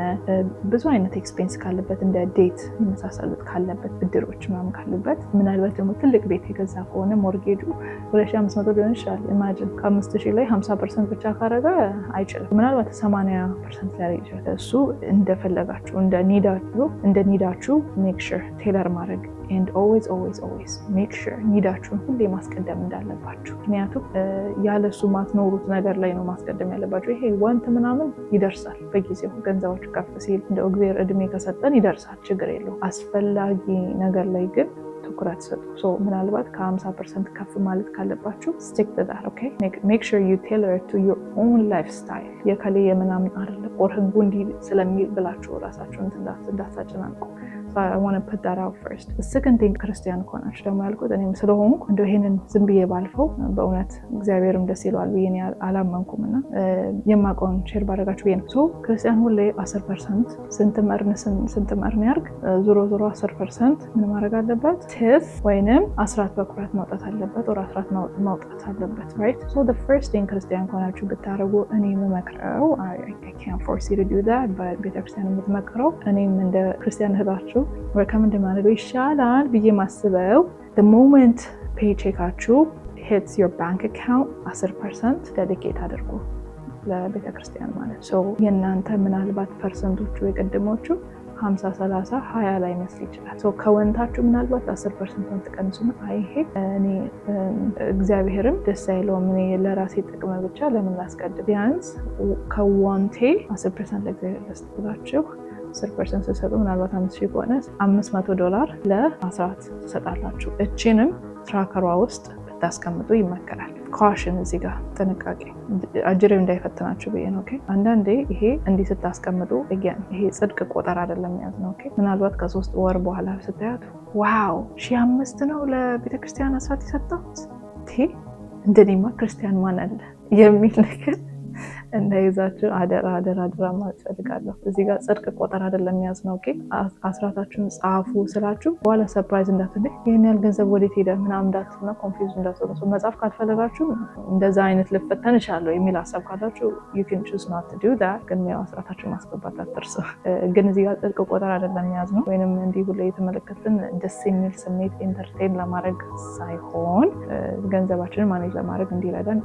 ብዙ አይነት ኤክስፔንስ ካለበት እንደ ዴት የመሳሰሉት ካለበት ብድሮች ምናምን ካሉበት ምናልባት ደግሞ ትልቅ ቤት የገዛ ከሆነ ሞርጌጁ 2500 ሊሆን ይችላል። ኢማጂን ከ5000 ላይ 50% ብቻ ካረገ አይችልም። ምናልባት 80% ሊያደርግ ይችላል። እሱ እንደፈለጋችሁ እንደ ኒዳችሁ ሜክ ሹር ቴለር ማድረግ and always make sure ኒዳችሁን ሁሌ ማስቀደም እንዳለባችሁ። ምክንያቱም ያለሱ ማትኖሩት ነገር ላይ ነው ማስቀደም ያለባችሁ። ይሄ ዋንት ምናምን ይደርሳል በጊዜው ገንዘባችሁ ከፍ ሲል እንደ እግዚአብሔር እድሜ ከሰጠን ይደርሳል፣ ችግር የለው። አስፈላጊ ነገር ላይ ግን ትኩረት ሰጡ። ምናልባት ከ50% ከፍ ማለት ካለባችሁ stick to that, okay? Make sure you tailor it to your own lifestyle። የከሌ የምናምን አይደለም ኦር ህጉ እንዲህ ስለሚል ብላችሁ ራሳችሁን እንዳታጨናንቁ። So I want to put that out first. The second thing ክርስቲያን ከሆናችሁ ደግሞ ያልኩት እኔም ስለሆንኩ እንደው ይሄንን ዝም ብዬ ባልፈው በእውነት እግዚአብሔርም ደስ ይለዋል ብዬ አላመንኩም እና የማውቀውን ሼር ባደረጋችሁ ብዬ ነው። ሶ ክርስቲያን ሁሌ 10% ስንት መርን ያርግ ዞሮ 10% ምን ማድረግ አለበት? ትፍ ወይንም አስራት በኩራት ማውጣት አለበት ወር አስራት ማውጣት አለበት። right? So the first thing ክርስቲያን ከሆናችሁ ብታረጉ እኔ የምመክረው I can't force you to do that, but ቤተክርስቲያን የምትመክረው እኔም እንደ ክርስቲያን እህታችሁ recommend ማድረገው ይሻላል ብዬ ማስበው the moment paycheckአችሁ hits your bank account 10% dedicate አድርጉ ለቤተክርስቲያን ማለት ነው። የእናንተ ምናልባት ፐርሰንቶቹ የቀድሞቹ 50 30 20 ላይ መስል ይችላል። ከወንታችሁ ምናልባት 10% ተቀንሱና አይሄ እኔ እግዚአብሔርም ደስ አይለውም እኔ ለራሴ ጥቅም ብቻ ለምን ላስቀድም፣ ቢያንስ ከወንቴ 10% ለእግዚአብሔር ልስጥላችሁ 10% ስትሰጡ ምናልባት 5000 ከሆነ $500 ለአስራት ትሰጣላችሁ። እቺንም ትራከሯ ውስጥ ብታስቀምጡ ይመከራል። ካሽን እዚህ ጋር ጥንቃቄ አጅሬው እንዳይፈትናችሁ ብዬ ነው። ኦኬ አንዳንዴ ይሄ እንዲህ ስታስቀምጡ ይሄ ጽድቅ ቆጠር አይደለም ያዝ ነው። ኦኬ ምናልባት ከ3 ወር በኋላ ስታያት ዋው 1500 ነው ለቤተክርስቲያን አስራት የሰጠሁት እንደኔማ ክርስቲያን ማን አለ የሚል ነገር እንዳይዛችሁ አደራ ማለት ፈልጋለሁ። እዚህ ጋር ጽድቅ ቆጠር አይደለም ያዝ ነው። ኦኬ አስራታችሁን ጻፉ ስላችሁ በኋላ ሰርፕራይዝ እንዳትሆኑ ይሄን ያህል ገንዘብ ወዴት ሄደ ምናምን እንዳትሆኑ ኮንፊውዝ እንዳትሆኑ። መጻፍ ካልፈለጋችሁ እንደዛ አይነት ልፈተን እችላለሁ የሚል ሀሳብ ካላችሁ you can choose not to do that። ግን ያው አስራታችሁን ማስገባት አትርሱ። ግን እዚህ ጋር ጽድቅ ቆጠር አይደለም ያዝ ነው ወይንም እንዲህ ሁሉ የተመለከትን ደስ የሚል ስሜት ኢንተርቴን ለማድረግ ሳይሆን ገንዘባችንን ማኔጅ ለማድረግ እንዲረዳን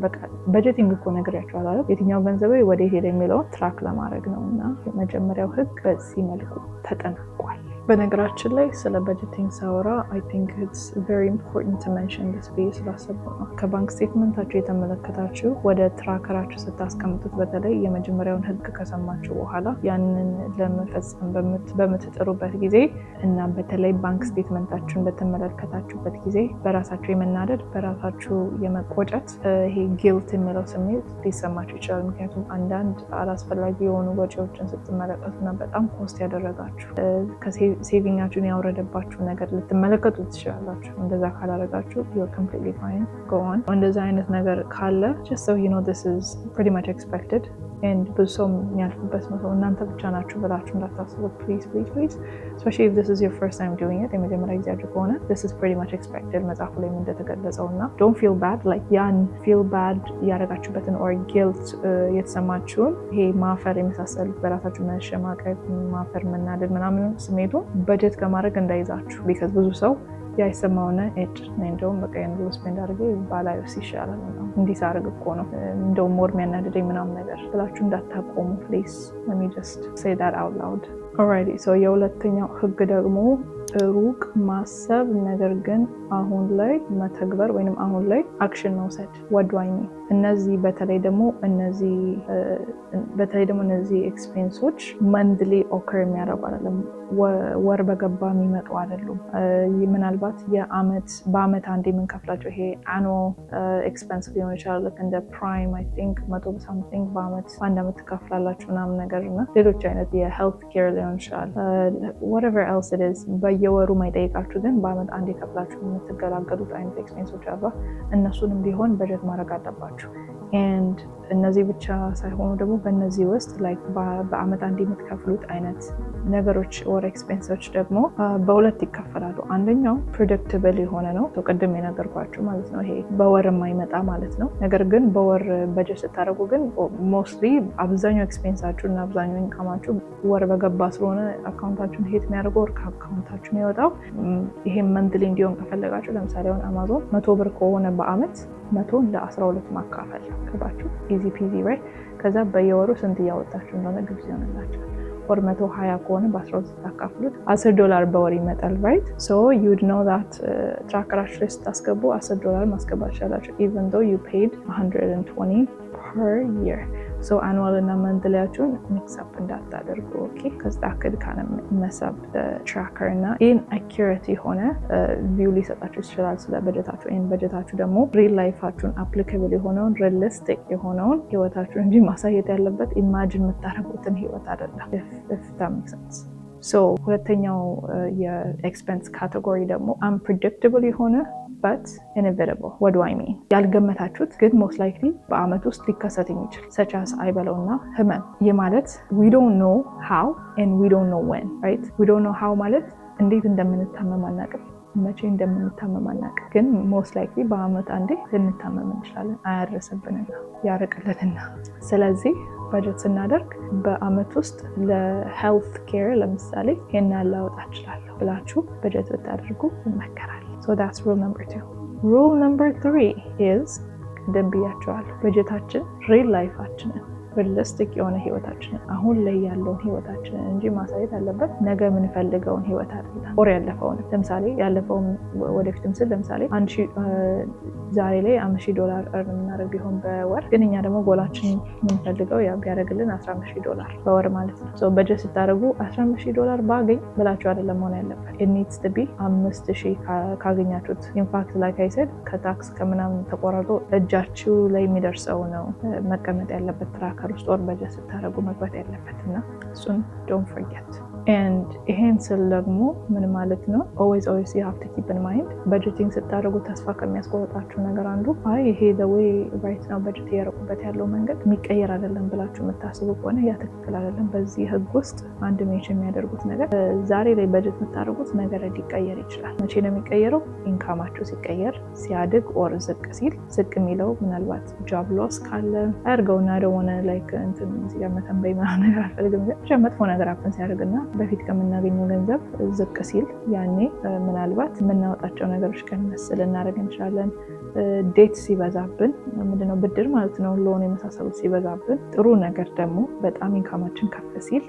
በቃ በጀቲንግ እኮ ነግሬያችኋለሁ አይደል? የትኛው ገንዘብ ወደ ሄደ የሚለውን ትራክ ለማድረግ ነው እና የመጀመሪያው ህግ በዚህ መልኩ ተጠናቋል። በነገራችን ላይ ስለ በጀቲንግ ሳወራ I think it's very important to mention this ብዬ ስላሰብኩ ነው። ከባንክ ስቴትመንታችሁ የተመለከታችሁ ወደ ትራከራችሁ ስታስቀምጡት በተለይ የመጀመሪያውን ህግ ከሰማችሁ በኋላ ያንን ለመፈጸም በምትጥሩበት ጊዜ እና በተለይ ባንክ ስቴትመንታችሁን በተመለከታችሁበት ጊዜ በራሳችሁ የመናደድ በራሳችሁ የመቆጨት ይሄ ጊልት የሚለው ስሜት ሊሰማችሁ ይችላል። ምክንያቱም አንዳንድ አላስፈላጊ የሆኑ ወጪዎችን ስትመለከቱና በጣም ኮስት ያደረጋችሁ ሴቪንጋችሁን ያወረደባችሁ ነገር ልትመለከቱ ትችላላችሁ። እንደዛ ካላረጋችሁ you're completely fine, go on። እንደዛ አይነት ነገር ካለ just so you know this is pretty much expected and ብዙ ሰው የሚያልፍበት ነው። እናንተ ብቻ ናችሁ ብላችሁ እንዳታስቡ please especially if this is your first time doing it የመጀመሪያ ጊዜያችሁ ከሆነ this is pretty much expected መጽሐፉ ላይ እንደተገለጸው እና don't feel bad like ያን feel bad ያደረጋችሁበትን or guilt የተሰማችሁን ይሄ ማፈር የመሳሰሉት በራሳችሁ መሸማቀቅ ማፈር መናደድ ምናምን ስሜቱ በጀት ከማድረግ እንዳይዛችሁ because ብዙ ሰው ያይሰማውና እንደውም በቃ የንብሎ ስፔንድ አድርጌ ባላዮስ ይሻላል ነው እንዲህ ሳርግ እኮ ነው እንደውም ሞር የሚያናድደኝ ምናምን ነገር ብላችሁ እንዳታቆሙ please let me just say that out loud. alrighty so የሁለተኛው ህግ ደግሞ ሩቅ ማሰብ ነገር ግን አሁን ላይ መተግበር ወይንም አሁን ላይ አክሽን መውሰድ what do I mean? እነዚህ በተለይ ደግሞ እነዚህ ኤክስፔንሶች መንድሊ ኦከር የሚያደርጉ አይደለም፣ ወር በገባ የሚመጡ አይደሉም። ምናልባት በአመት አንድ የምንከፍላቸው ይሄ አኑዋል ኤክስፔንስ ሊሆን ይችላል። እንደ ፕራይም አይ ቲንክ 100 ሳምቲንግ በአንድ አመት ትከፍላላችሁ ምናምን ነገር እና ሌሎች አይነት የሄልት ኬር ሊሆን ይችላል whatever else it is በየወሩ ማይጠይቃችሁ ግን በአመት አንድ የከፍላችሁ የምትገላገሉት አይነት ኤክስፔንሶች አሉ። እነሱንም ቢሆን በጀት ማድረግ አለባችሁ። and እነዚህ ብቻ ሳይሆኑ ደግሞ በእነዚህ ውስጥ በአመት አንድ የምትከፍሉት አይነት ነገሮች ወር ኤክስፔንሶች ደግሞ በሁለት ይከፈላሉ። አንደኛው ፕሬዲክትብል የሆነ ነው፣ ቅድም የነገርኳችሁ ማለት ነው። ይሄ በወር የማይመጣ ማለት ነው። ነገር ግን በወር በጀት ስታደርጉ ግን ሞስትሊ አብዛኛው ኤክስፔንሳችሁ እና አብዛኛው ኢንካማችሁ ወር በገባ ስለሆነ አካውንታችሁን ሄት የሚያደርገው ወር ከአካውንታችሁ የሚወጣው። ይሄም መንትሊ እንዲሆን ከፈለጋችሁ ለምሳሌ አሁን አማዞን 100 ብር ከሆነ በአመት 100 ለ12 ማካፈል ገባችሁ። ኢዚ ፒዚ ራይት። ከዛ በየወሩ ስንት እያወጣችሁ እንደሆነ ግብጽ ይሆንላችሁ። ወር 120 ከሆነ በ12 ታካፍሉት $10 በወር ይመጣል ራይት። ሶ ዩ ውድ ኖ ዛት ትራከራችሁ ላይ ስታስገቡ $10 ማስገባት ይችላችሁ even though you paid $120 per year. ሶ አኑዋል እና መንትሊያችሁን ሚክስ አፕ እንዳታደርጉ ኦኬ። ከዛ አክድ ካነ መሳብ ትራከር እና ኢንአኪዩሬት የሆነ ቪው ሊሰጣችሁ ይችላል ስለ በጀታችሁ። ይሄን በጀታችሁ ደግሞ ሪል ላይፋችሁን አፕሊካብል የሆነውን ሪሊስቲክ የሆነውን ህይወታችሁን እንጂ ማሳየት ያለበት ኢማጂን የምታደርጉትን ህይወት አይደለም። if that makes sense. ሶ ሁለተኛው የኤክስፔንስ ካቴጎሪ ደግሞ unpredictable የሆነ but inevitable. what do I mean? ያልገመታችሁት ግን most likely በአመት ውስጥ ሊከሰት የሚችል such as አይበለውና ህመም። ይህ ማለት we don't know how and we don't know when, right? we don't know how ማለት እንዴት እንደምንታመም አናውቅም፣ መቼ እንደምንታመም አናውቅም። ግን most likely በአመት አንዴ ልንታመም እንችላለን፣ አያደርስብንና ያርቅልንና። ስለዚህ በጀት ስናደርግ በአመት ውስጥ ለሄልት ኬር ለምሳሌ ይሄን ላወጣ እችላለሁ ብላችሁ በጀት ብታደርጉ ይመከራል። So that's rule number 2. Rule number 3 is ቅድም ብያቸዋለሁ፣ በጀታችን ሪል ላይፋችንን ሪሊስቲክ የሆነ ህይወታችንን አሁን ላይ ያለውን ህይወታችንን እንጂ ማሳየት ያለበት ነገ የምንፈልገውን ህይወት አይደለም። ኦር ያለፈውን ለምሳሌ ያለፈውን ወደፊትም ስል ለምሳሌ ዛሬ ላይ $5,000 እርን የምናደርግ ቢሆን በወር ግን እኛ ደግሞ ጎላችን የምንፈልገው ያ ቢያደርግልን $15,000 በወር ማለት ነው። ሶ በጀት ስታደርጉ $15,000 ባገኝ ብላችሁ አይደለም መሆን ያለበት። it needs to be 5,000 ካገኛችሁት ኢንፋክት ላይክ አይ ሴድ ከታክስ ከምናምን ተቆራርጦ እጃችሁ ላይ የሚደርሰው ነው መቀመጥ ያለበት ትራከር ውስጥ ወር በጀት ስታደርጉ መግባት ያለበት እና እሱን don't forget. and ይሄን ስል ደግሞ ምን ማለት ነው? always you have to keep in mind budgeting ስታደርጉ ተስፋ ከሚያስቆርጣችሁ ነገር አንዱ ይሄ the way right now budget ያረቁበት ያለው መንገድ የሚቀየር አይደለም ብላችሁ የምታስቡ ከሆነ ያ ትክክል አይደለም። በዚህ ህግ ውስጥ አንድ ሜንሽን የሚያደርጉት ነገር ዛሬ ላይ በጀት የምታደርጉት ነገር ሊቀየር ይችላል። መቼ ነው የሚቀየረው? ኢንካማችሁ ሲቀየር፣ ሲያድግ ኦር ዝቅ ሲል። ዝቅ የሚለው ምናልባት ጆብ ሎስ ካለ አድርገውና ደሆነ ላይክ እንትን እዚህ ጋር መተንበይ ምናምን ነገር አልፈልግም፣ ብቻ መጥፎ ነገር አፕን ሲያደርግና በፊት ከምናገኘው ገንዘብ ዝቅ ሲል ያኔ ምናልባት የምናወጣቸው ነገሮች ቀነስ ልናደርግ እንችላለን። ዴት ሲበዛብን ምንድነው ብድር ማለት ነው፣ ሎን የመሳሰሉት ሲበዛብን፣ ጥሩ ነገር ደግሞ በጣም ኢንካማችን ከፍ ሲል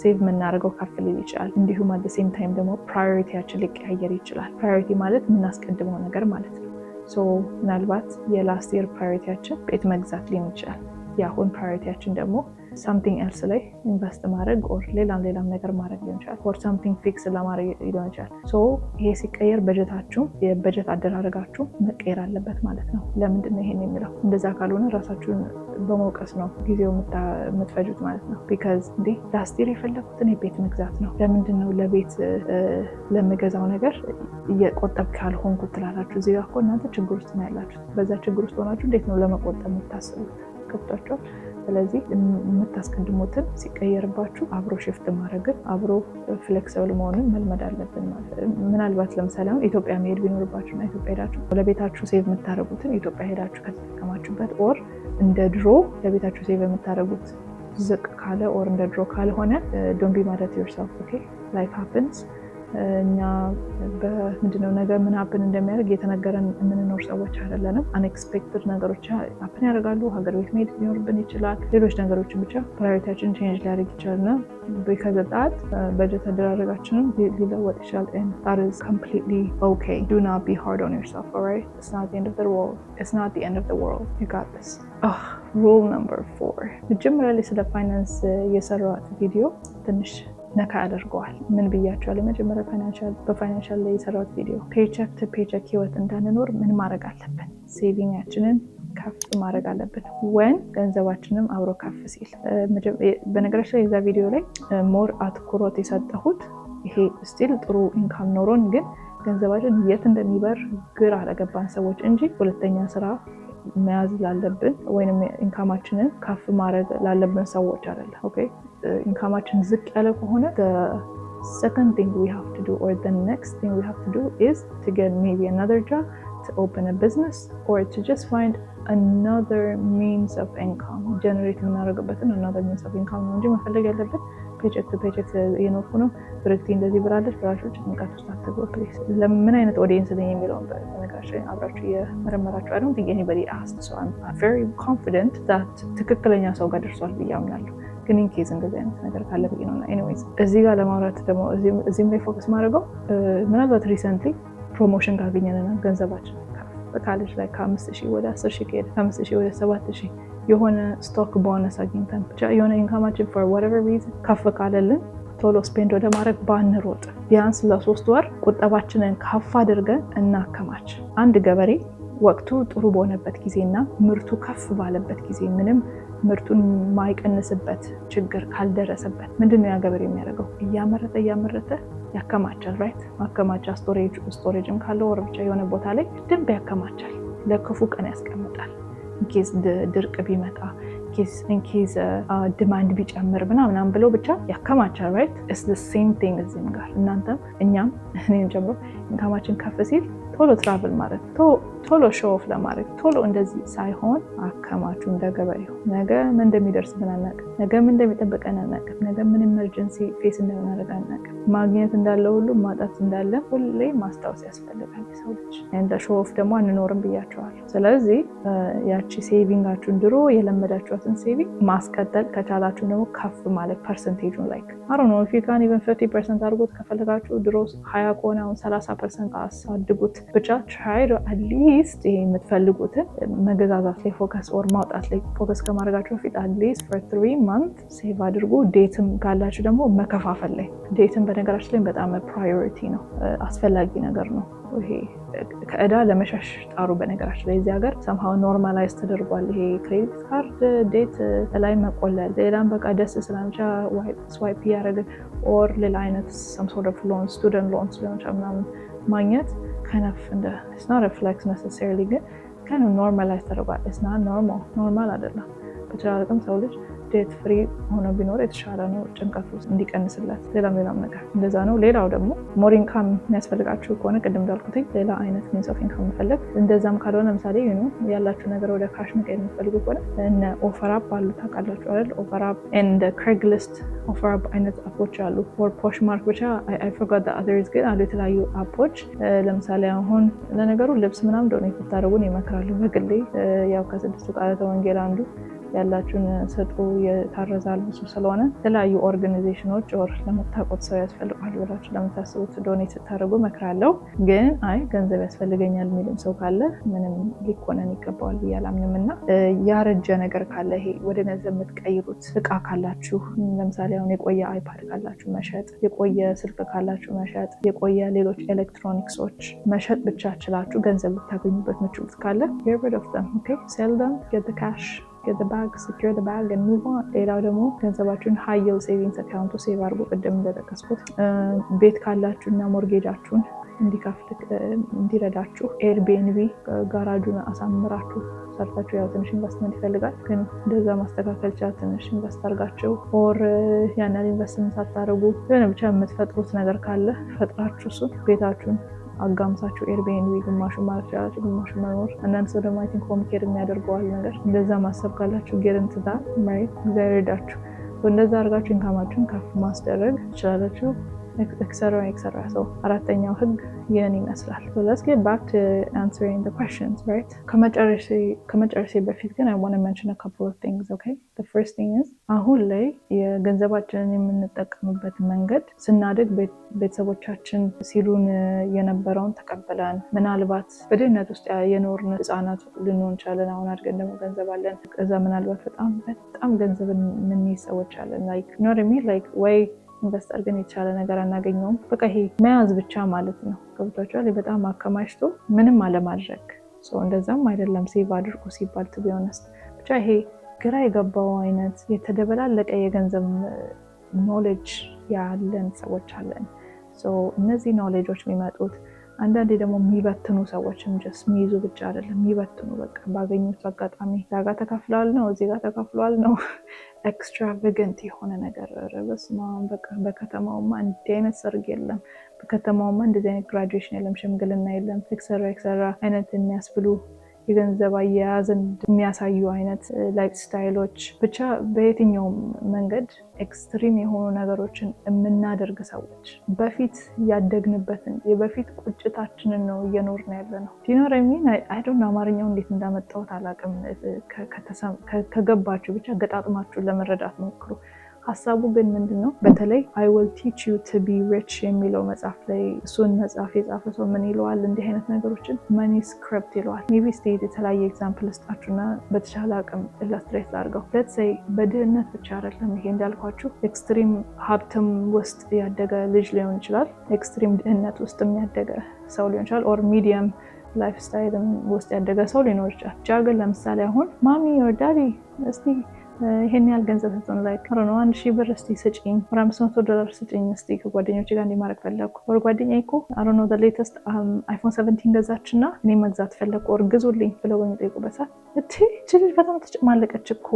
ሴቭ የምናደርገው ከፍ ሊል ይችላል። እንዲሁም አት ሴም ታይም ደግሞ ፕራዮሪቲያችን ሊቀያየር ይችላል። ፕራዮሪቲ ማለት የምናስቀድመው ነገር ማለት ነው። ሶ ምናልባት የላስት ይር ፕራዮሪቲያችን ቤት መግዛት ሊሆን ይችላል። የአሁን ፕራዮሪቲያችን ደግሞ something else ላይ ኢንቨስት ማድረግ ኦር ሌላም ነገር ማድረግ ሊሆን ይችላል። ኦር something fix ለማድረግ ሊሆን ይችላል። ሶ ይሄ ሲቀየር በጀታችሁ የበጀት አደራረጋችሁ መቀየር አለበት ማለት ነው። ለምንድን ነው ይሄን የሚለው? እንደዛ ካልሆነ ራሳችሁን በመውቀስ ነው ጊዜው የምትፈጁት ማለት ነው። ቢካዝ ላስት ይር የፈለኩትን የቤት መግዛት ነው፣ ለምንድን ነው ለቤት ለምገዛው ነገር እየቆጠብ ካልሆንኩት ትላላችሁ። እዚህ ጋር እኮ እናንተ ችግር ውስጥ ነው ያላችሁት። በዛ ችግር ውስጥ ሆናችሁ እንዴት ነው ለመቆጠብ የምታስቡት? ገብቷችኋል? ስለዚህ የምታስቀድሙትን ሲቀየርባችሁ አብሮ ሽፍት ማድረግን አብሮ ፍሌክሲብል መሆንን መልመድ አለብን ማለት ነው። ምናልባት ለምሳሌ አሁን ኢትዮጵያ መሄድ ቢኖርባችሁና ኢትዮጵያ ሄዳችሁ ለቤታችሁ ሴቭ የምታደርጉትን ኢትዮጵያ ሄዳችሁ ከተጠቀማችሁበት ኦር እንደ ድሮ ለቤታችሁ ሴቭ የምታደርጉት ዝቅ ካለ ኦር እንደ ድሮ ካልሆነ ዶንት ቢ ማድ አት ዮርሰልፍ ኦኬ። ላይፍ ሃፕንስ። እኛ በምንድነው ነገር ምን ሀፕን እንደሚያደርግ የተነገረን የምንኖር ሰዎች አይደለንም። አንኤክስፔክትድ ነገሮች ሀፕን ያደርጋሉ። ሀገር ቤት መሄድ ሊኖርብን ይችላል። ሌሎች ነገሮችን ብቻ ፕራዮሪቲያችን ቼንጅ ሊያደርግ ይችላልና ቢከዘጣት በጀት አደራረጋችንም ሊለወጥ ይችላል። and that is completely okay. Do not be hard on yourself, all right? It's not the end of the world. It's not the end of the world. You got this. Rule number 4. መጀመሪያ ላይ ስለ ፋይናንስ የሰራሁት ቪዲዮ ትንሽ ነካ አድርገዋል። ምን ብያቸዋል? የመጀመሪያ በፋይናንሻል ላይ የሰራሁት ቪዲዮ ፔቸክ ቱ ፔቸክ ህይወት እንዳንኖር ምን ማድረግ አለብን? ሴቪንጋችንን ከፍ ማድረግ አለብን። ወን ገንዘባችንም አብሮ ከፍ ሲል። በነገራችን ላይ የዛ ቪዲዮ ላይ ሞር አትኩሮት የሰጠሁት ይሄ ስቲል ጥሩ ኢንካም ኖሮን ግን ገንዘባችን የት እንደሚበር ግራ አለገባን ሰዎች እንጂ ሁለተኛ ስራ መያዝ ላለብን ወይንም ኢንካማችንን ከፍ ማድረግ ላለብን ሰዎች አይደለም። ኦኬ ኢንካማችን ዝቅ ያለ ከሆነ second thing we have to do, or the next thing we have to do, is to get maybe another job, to open a business, or to just find another means of income, generate another means of income ነው እንጂ መፈለግ ያለብን ፔቼክ ቱ ፔቼክ የኖርኩ ነው ብርክቲ እንደዚህ ብላለች ብላችሁ ጭንቀት ውስጥ አትግቡ ፕሊዝ። ለምን አይነት ኦዲየንስ ነኝ የሚለውን በነገራችን አብራችሁ የመረመራችሁ አይደል? think anybody asked, so I'm very confident that ትክክለኛ ሰው ጋር ደርሷል ብዬ አምናለሁ። ግን ኢንኬዝ እንደዚህ አይነት ነገር ካለ ብዬ ነው። ኤኒዌይዝ እዚህ ጋር ለማውራት ደግሞ እዚህም ላይ ፎከስ ማድረገው ምናልባት ሪሰንትሊ ፕሮሞሽን ካገኘንና ገንዘባችን በካሌጅ ላይ ከ5,000 ወደ 10,000 ከሄደ ከ5,000 ወደ 7,000 የሆነ ስቶክ ቦነስ አግኝተን ብቻ የሆነ ኢንካማችን for whatever reason ከፍ ካለልን ቶሎ ስፔንድ ወደ ማድረግ ባንሮጥ ቢያንስ ለ3 ወር ቁጠባችንን ከፍ አድርገን እናከማች። አንድ ገበሬ ወቅቱ ጥሩ በሆነበት ጊዜና ምርቱ ከፍ ባለበት ጊዜ ምንም ምርቱን ማይቀንስበት ችግር ካልደረሰበት ምንድነው ያ ገበሬ የሚያደርገው? እያመረተ ያከማቻል። ራይት ማከማቻ ስቶሬጅም ካለው ወር ብቻ የሆነ ቦታ ላይ ድንብ ያከማቻል። ለክፉ ቀን ያስቀምጣል። ኢንኬዝ ድርቅ ቢመጣ ኢንኬዝ ዲማንድ ቢጨምር ምናምን ብሎ ብቻ ያከማቻል። ራይት ኢትስ ዘ ሴም ቲንግ እዚህም ጋር እናንተም እኛም እኔም ጨምሮ ኢንካማችን ከፍ ሲል ቶሎ ትራቭል ማድረግ ቶሎ ሾው ኦፍ ለማድረግ ቶሎ እንደዚህ ሳይሆን አከማቹ እንደ ገበሬው። ነገ ምን እንደሚደርስ አናውቅም። ነገ ምን እንደሚጠብቀን አናውቅም። ነገ ምን ኢመርጀንሲ ፌስ እንደምናደርግ አናውቅም። ማግኘት እንዳለ ሁሉ ማጣት እንዳለ ሁሌ ማስታወስ ያስፈልጋል የሰው ልጅ። እንደ ሾው ኦፍ ደግሞ አንኖርም ብያቸዋለሁ። ስለዚህ ያቺ ሴቪንጋችሁን ድሮ የለመዳችኋትን ሴቪንግ ማስቀጠል ከቻላችሁ ደግሞ ከፍ ማለት ፐርሰንቴጁን ላይክ አሮ ነው if you can even 50% አድርጉት ከፈለጋችሁ። ድሮ 20 ከሆነ አሁን 30% አሳድጉት። ብቻ try to at least የምትፈልጉትን መገዛዛት ላይ ፎከስ ኦር ማውጣት ላይ ፎከስ ከማድረጋችሁ በፊት at least for 3 months ሴቭ አድርጉ። ዴትም ካላችሁ ደግሞ መከፋፈል ላይ ዴትም በነገራችን ላይ በጣም ፕራዮሪቲ ነው፣ አስፈላጊ ነገር ነው። ይሄ ከእዳ ለመሸሽ ጣሩ። በነገራችን ላይ እዚህ ሀገር somehow normalize ተደርጓል። ይሄ ክሬዲት ካርድ ዴት ላይ መቆለል፣ ሌላም በቃ ደስ ስላንቻ ስዋይፕ ያደረገ ኦር ሌላ አይነት some sort of loan student loans ሊሆን ምናምን ማግኘት kind of it's not a flex necessarily, ግን kind of normalize ተደርጓል። it's not normal አይደለም። በተቻለ ሰው ልጅ ዴት ፍሪ ሆኖ ቢኖር የተሻለ ነው፣ ጭንቀቱ እንዲቀንስለት። ሌላም ነገር እንደዛ ነው። ሌላው ደግሞ ሞር ኢንካም የሚያስፈልጋችሁ ከሆነ ቅድም እንዳልኩት ሌላ አይነት ሚንስ ኦፍ ኢንካም መፈለግ። እንደዛም ካልሆነ ለምሳሌ ያላችሁ ነገር ወደ ካሽ መቀየር የምትፈልጉ ከሆነ እነ ኦፈር አፕ አሉ፣ ታውቃላችሁ አይደል? ኦፈር አፕ ኤንድ ክሬግሊስት ኦፈር አፕ አይነት አፖች አሉ። ፎር ፖሽ ማርክ ብቻ አይ ፎርጋት ዘ አዘርስ ግን አሉ የተለያዩ አፖች። ለምሳሌ አሁን ለነገሩ ልብስ ምናምን ዶኔት ብታደርጉን ይመክራሉ በግሌ። ያው ከስድስቱ ቃላተ ወንጌል አንዱ ያላችሁን ሰጡ የታረዘ አልብሱ ስለሆነ የተለያዩ ኦርጋናይዜሽኖች ኦር ለምታውቁት ሰው ያስፈልጋል ብላችሁ ለምታስቡት ዶኔት ስታደርጉ እመክራለሁ። ግን አይ ገንዘብ ያስፈልገኛል የሚልም ሰው ካለ ምንም ሊኮነን ይገባዋል ብዬ አላምንም። እና ያረጀ ነገር ካለ ይሄ ወደ ገንዘብ የምትቀይሩት እቃ ካላችሁ፣ ለምሳሌ አሁን የቆየ አይፓድ ካላችሁ መሸጥ፣ የቆየ ስልክ ካላችሁ መሸጥ፣ የቆየ ሌሎች ኤሌክትሮኒክሶች መሸጥ ብቻ ችላችሁ ገንዘብ ልታገኙበት ምችሉት ካለ get rid of them, okay? Sell them, get the cash, get the bag, secure the bag and move on። ሌላው ደግሞ ገንዘባችሁን high yield savings account ሴቭ አድርጉ። ቅድም እንደጠቀስኩት ቤት ካላችሁና ሞርጌጃችሁን እንዲከፍል እንዲረዳችሁ ኤርቢኤንቢ ጋራጁን አሳምራችሁ ሰርታችሁ፣ ያው ትንሽ ኢንቨስትመንት ይፈልጋል፣ ግን እንደዛ ማስተካከል ቻ ትንሽ ኢንቨስት አድርጋችሁ ኦር ያንን ኢንቨስትመንት ሳታደርጉ የሆነ ብቻ የምትፈጥሩት ነገር ካለ ፈጥራችሁ እሱ ቤታችሁን አጋምሳችሁ ኤርቢኤንቢ ግማሹን ማለት ይችላል፣ ግማሹን መኖር። አንዳንድ ሰው ደግሞ አይ ቲንክ ሆም ኬር የሚያደርገዋል ነገር እንደዛ ማሰብ ካላችሁ ጌረንት ዳ ማይት እግዚአብሔር ይርዳችሁ። እንደዛ አድርጋችሁ ኢንካማችሁን ከፍ ማስደረግ ትችላላችሁ። ኤክሰራ ሰው አራተኛው ህግ ይህን ይመስላል። So let's get back to answering the questions, right? ከመጨረሴ በፊት ግን I want to mention a couple of things, okay? The first thing is አሁን ላይ የገንዘባችንን የምንጠቀምበት መንገድ ስናድግ ቤተሰቦቻችን ሲሉን የነበረውን ተቀበለን ምናልባት በድህነት ውስጥ የኖርን ህፃናት ልንሆን እንችላለን። አሁን አድገን ደግሞ ገንዘብ አለን። ከዛ ምናልባት በጣም ገንዘብ የምንይዝ ሰዎች አለን። like you know what I mean? like ወይ ኢንቨስት አድርገን የተሻለ ነገር አናገኘውም። በቃ ይሄ መያዝ ብቻ ማለት ነው። ገብቷችኋል? በጣም አከማችቶ ምንም አለማድረግ። እንደዛም አይደለም ሴቭ አድርጉ ሲባል to be honest ብቻ ይሄ ግራ የገባው አይነት የተደበላለቀ የገንዘብ ኖሌጅ ያለን ሰዎች አለን። እነዚህ ኖሌጆች የሚመጡት አንዳንዴ ደግሞ የሚበትኑ ሰዎችም ጀስት የሚይዙ ብቻ አይደለም የሚበትኑ በቃ ባገኙት አጋጣሚ እዛ ጋር ተካፍለዋል ነው እዚህ ጋር ተካፍለዋል ነው ኤክስትራቫገንት የሆነ ነገር በስመ አብ በቃ በከተማውማ እንዲህ አይነት ሰርግ የለም። በከተማውማ እንደዚህ አይነት ግራጁዌሽን የለም፣ ሽምግልና የለም፣ ኤክሰራ አይነት የሚያስብሉ የገንዘብ አያያዝን የሚያሳዩ አይነት ላይፍ ስታይሎች ብቻ በየትኛውም መንገድ ኤክስትሪም የሆኑ ነገሮችን የምናደርግ ሰዎች በፊት ያደግንበትን የበፊት ቁጭታችንን ነው እየኖርን ያለ ነው። ዲኖረሚን አይዶን አማርኛው እንዴት እንዳመጣሁት አላውቅም። ከገባችሁ ብቻ ገጣጥማችሁን ለመረዳት ሞክሩ። ሀሳቡ ግን ምንድነው? በተለይ I will teach you to be rich የሚለው መጽሐፍ ላይ እሱን መጽሐፍ የጻፈ ሰው ምን ይለዋል? እንዲህ አይነት ነገሮችን መኒ ስክሪፕት ይለዋል። ሜቢ ስቴት የተለያየ ኤግዛምፕል ስጣችሁና በተሻለ አቅም ኢላስትሬት ላድርገው። ሌትስ ሴይ በድህነት ብቻ አይደለም ይሄ እንዳልኳችሁ ኤክስትሪም ሀብትም ውስጥ ያደገ ልጅ ሊሆን ይችላል፣ ኤክስትሪም ድህነት ውስጥ ያደገ ሰው ሊሆን ይችላል፣ ኦር ሚዲየም ላይፍ ስታይል ውስጥ ያደገ ሰው ሊኖር ይችላል። ብቻ ግን ለምሳሌ አሁን ማሚ ኦር ዳዲ እስቲ ይሄን ያህል ገንዘብ ሰጥቶን ላይክ ነው 1000 ብር እስቲ ስጪኝ፣ $500 ስጪኝ እስቲ ከጓደኞቼ ጋር እንዲማረግ ፈለኩ። ወር ጓደኛዬ እኮ I don't know the latest iPhone 17 ገዛችና እኔ መግዛት ፈለኩ ወር ግዙልኝ ብለው በሚጠይቁበት ሰዓት እቺ ልጅ በጣም ተጨማለቀች እኮ